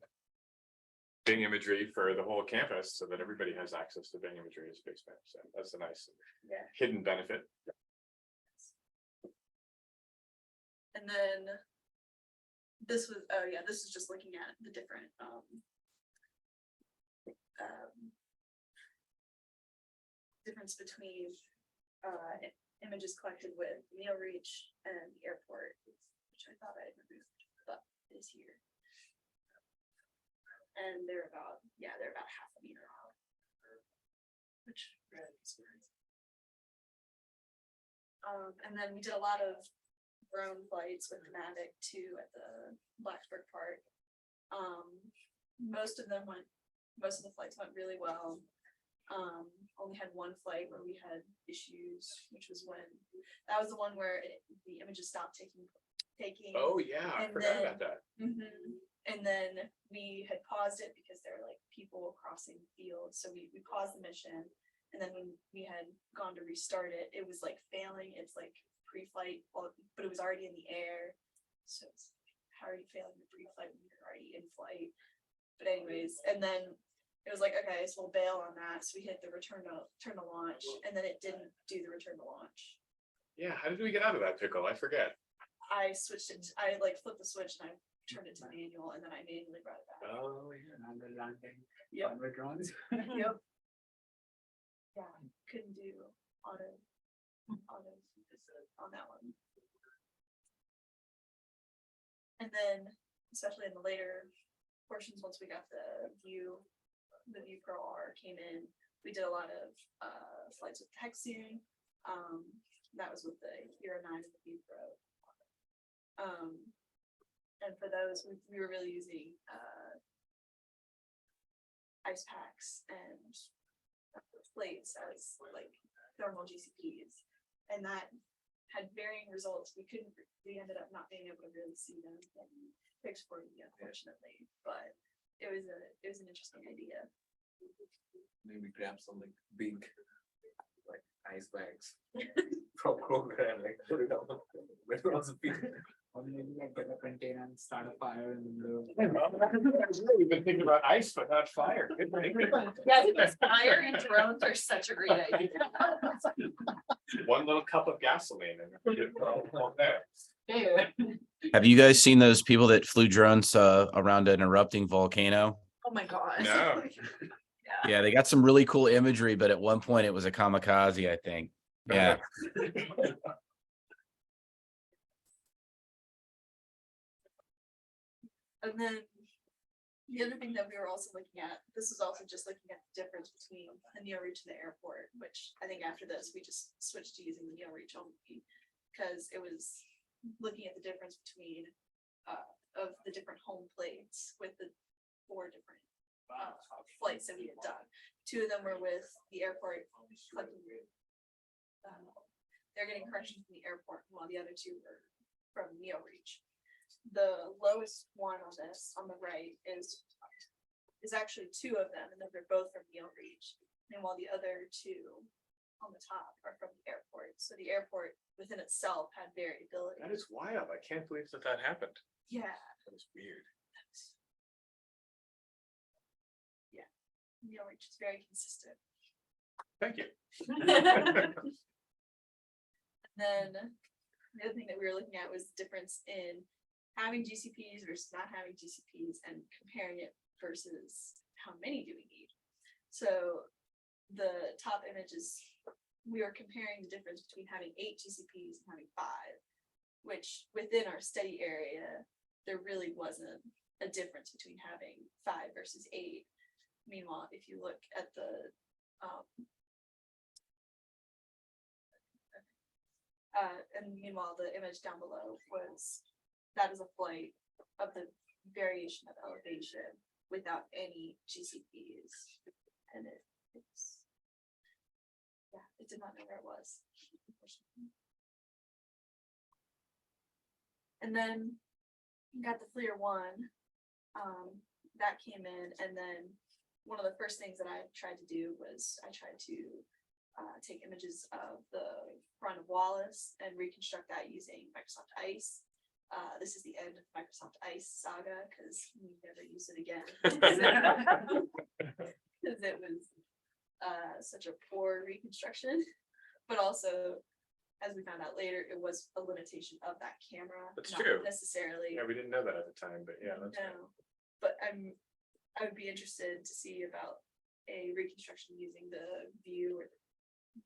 Bing imagery for the whole campus so that everybody has access to Bing imagery as space map. So that's a nice Yeah. hidden benefit. And then this was, this is just looking at the different difference between images collected with NeoReach and the airport, which I thought I had removed, but is here. And they're about half a meter off, which really is nice. And then we did a lot of drone flights with the Mavic 2 at the Blacksburg Park. Most of the flights went really well. Only had one flight where we had issues, which was that was the one where the images stopped taking. Oh yeah, I And forgot then- about that. And then we had paused it because there were like people crossing the field, so we paused the mission. And then when we had gone to restart it, it was like failing. It's like pre-flight, but it was already in the air. So it's, how are you failing the pre-flight when you're already in flight? But anyways, and then it was like, okay, so we'll bail on that. So we hit the return to launch, and then it didn't do the return to launch. Yeah, how did we get out of that pickle? I forget. I switched it. I like flipped the switch and I turned it to manual, and then I manually brought it back. Oh, yeah, another landing. Yep. Fun with drones. Yep. Yeah, couldn't do auto on that one. And then, especially in the later portions, once we got the View Pro R came in, we did a lot of flights with Hexune. That was with the Hero 9 and the View Pro. And for those, we were really using ice packs and plates as like thermal GCPs, and that had varying results. We ended up not being able to really see them in Pix4D, unfortunately, but it was an interesting idea. Maybe grab some like big like ice bags from Kroger and like put it on the Or maybe like get a container and start a fire in the. We've been thinking about ice, but not fire. Good thing. Yeah, because fire and drones are such a great idea. one little cup of gasoline and you're all there. Have you guys seen those people that flew drones around an erupting volcano? Oh my god. No. Yeah, they got some really cool imagery, but at one point it was a kamikaze, I think. Yeah. And then the other thing that we were also looking at, this is also just looking at the difference between the Neo Reach and the airport, which I think after this, we just switched to using the Neo Reach only. Because it was looking at the difference between of the different home plates with the 4 different flights that we had done. 2 of them were with the airport. They're getting corrections from the airport, while the other 2 were from Neo Reach. The lowest one on this, on the right, is actually 2 of them, and then they're both from Neo Reach. And while the other 2 on the top are from the airport, so the airport within itself had variability. That is wild. I can't believe that happened. Yeah, That was weird. Neo Reach is very consistent. Thank you. Then the other thing that we were looking at was the difference in having GCPs versus not having GCPs and comparing it versus how many do we need. So the top image is, we are comparing the difference between having 8 GCPs and having 5, which within our study area, there really wasn't a difference between having 5 versus 8. Meanwhile, if you look at the and meanwhile, the image down below was, that is a flight of the variation of elevation without any GCPs. And it's, yeah, it did not know where it was. Unfortunately. And then you got the FLIR 1, that came in, and then one of the first things that I tried to do was I tried to take images of the front of Wallace and reconstruct that using Microsoft Ice. This is the end of Microsoft Ice saga because we never use it again. Because it was such a poor reconstruction, but also, as we found out later, it was a limitation of that camera. That's not true. Necessarily. Yeah, we didn't know that at the time, but yeah, that's. No, but I would be interested to see about a reconstruction using the View or the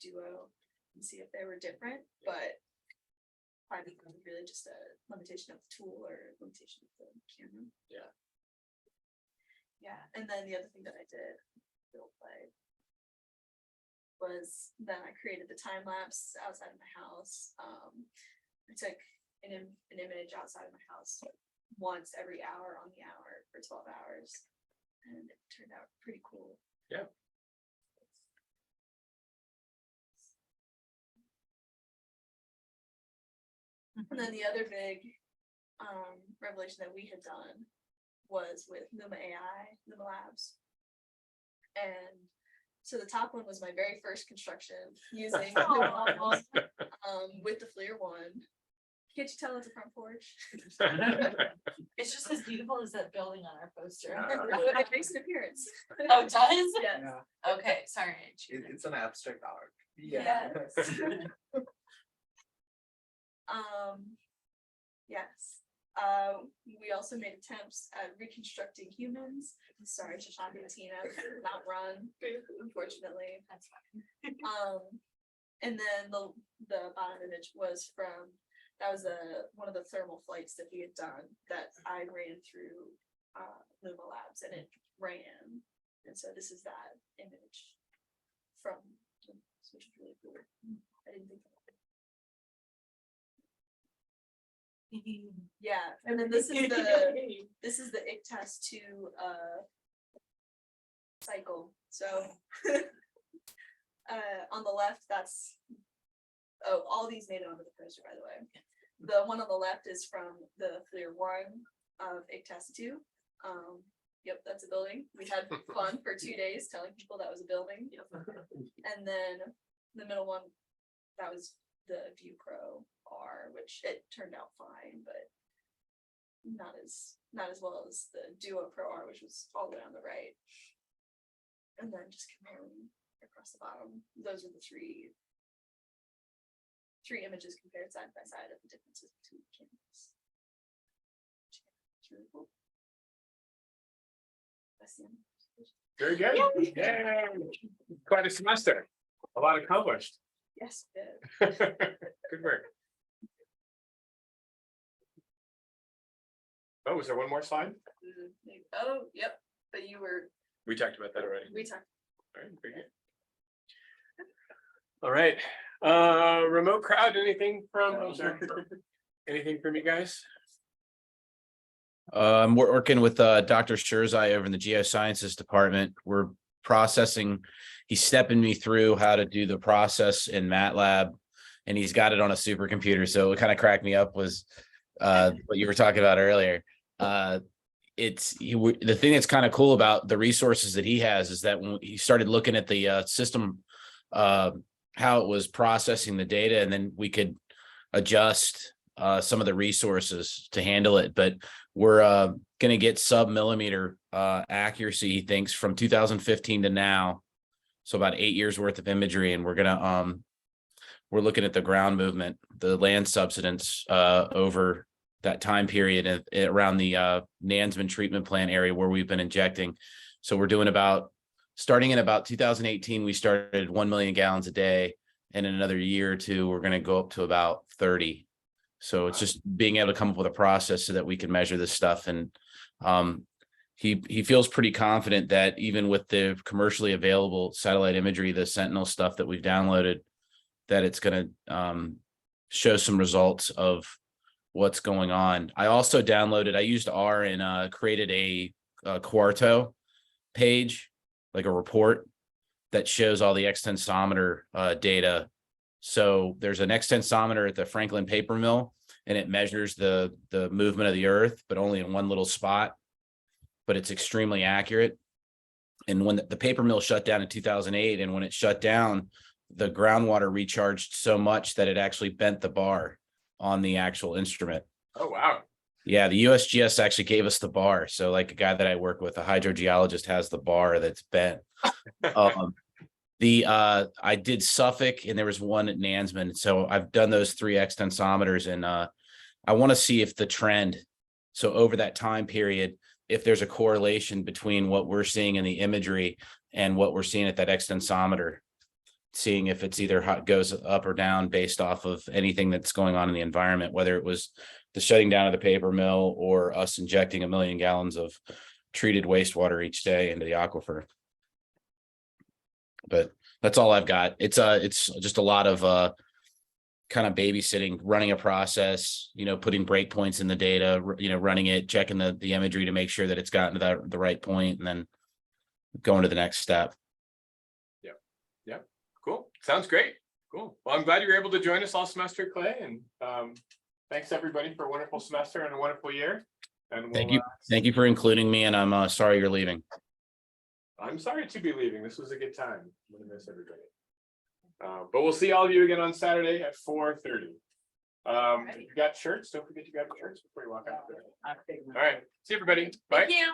Duo and see if they were different, but I think really just a limitation of the tool or limitation of the camera. Yeah. Yeah, and then the other thing that I did, real play, was then I created the time lapse outside of my house. I took an image outside of my house once every hour on the hour for 12 hours, and it turned out pretty cool. Yeah. And then the other big revelation that we had done was with Luma AI, Luma Labs. And so the top one was my very first construction using with the FLIR 1. Can't you tell it's a front porch? It's just as beautiful as that building on our poster. It makes an appearance. Oh, it does? Yes. Yeah. Okay, sorry. It's an abstract art. Yes. Yes. We also made attempts at reconstructing humans. Sorry, Shashank and Tina could not run, unfortunately. That's fine. And then the bottom image was from, that was one of the thermal flights that we had done that I ran through Luma Labs, and it ran. And so this is that image from, which is really cool. I didn't think of it. Yeah, and then this is the ICTAS 2 cycle. So on the left, that's, oh, all these made it onto the poster, by the way. The one on the left is from the FLIR 1 of ICTAS 2. Yep, that's a building. We had fun for 2 days telling people that was a building. And then the middle one, that was the View Pro R, which it turned out fine, but not as well as the Duo Pro R, which was all the way on the right. And then just comparing across the bottom, those are the 3 3 images compared side by side of the differences between the cameras. It's really cool. That's the end. Very good. Yeah. Quite a semester. A lot accomplished. Yes, good. Good work. Oh, was there one more slide? Oh, yep, but you were, We talked about that already. we talked. All right, very good. All right, remote crowd, anything from, oh, sorry. Anything from you guys? I'm working with Dr. Schurzai over in the geosciences department. We're processing. He's stepping me through how to do the process in MATLAB, and he's got it on a supercomputer. So what kind of cracked me up was what you were talking about earlier. The thing that's kind of cool about the resources that he has is that when he started looking at the system, how it was processing the data, and then we could adjust some of the resources to handle it. But we're going to get sub-millimeter accuracy, he thinks, from 2015 to now. So about 8 years worth of imagery. And we're going to we're looking at the ground movement, the land subsidence over that time period around the Nansemond treatment plant area where we've been injecting. So we're doing starting in about 2018, we started 1 million gallons a day. And in another year or two, we're going to go up to about 30. So it's just being able to come up with a process so that we can measure this stuff. And he feels pretty confident that even with the commercially available satellite imagery, the Sentinel stuff that we've downloaded, that it's going to show some results of what's going on. I also I used R and created a Quarto page, like a report that shows all the extensometer data. So there's an extensometer at the Franklin paper mill, and it measures the movement of the earth, but only in one little spot, but it's extremely accurate. And when the paper mill shut down in 2008, and when it shut down, the groundwater recharged so much that it actually bent the bar on the actual instrument. Oh, wow. Yeah, the USGS actually gave us the bar. So like a guy that I work with, a hydrogeologist, has the bar that's bent. I did Suffolk, and there was one at Nansemond. So I've done those 3 extensometers, and I want to see if the trend, so over that time period, if there's a correlation between what we're seeing in the imagery and what we're seeing at that extensometer, seeing if it's either goes up or down based off of anything that's going on in the environment, whether it was the shutting down of the paper mill or us injecting 1 million gallons of treated wastewater each day into the aquifer. But that's all I've got. It's just a lot of kind of babysitting, running a process, putting breakpoints in the data, running it, checking the imagery to make sure that it's gotten to the right point, and then going to the next step. Yeah. Cool. Sounds great. Cool. Well, I'm glad you were able to join us all semester, Clay, and thanks everybody for a wonderful semester and a wonderful year. And Thank you. Thank you for including me, and I'm sorry you're leaving. I'm sorry to be leaving. This was a good time. I'm gonna miss everybody. But we'll see all of you again on Saturday at 4:30. If you got shirts, don't forget to grab the shirts before you walk out. All right. See everybody. Bye. Thank you.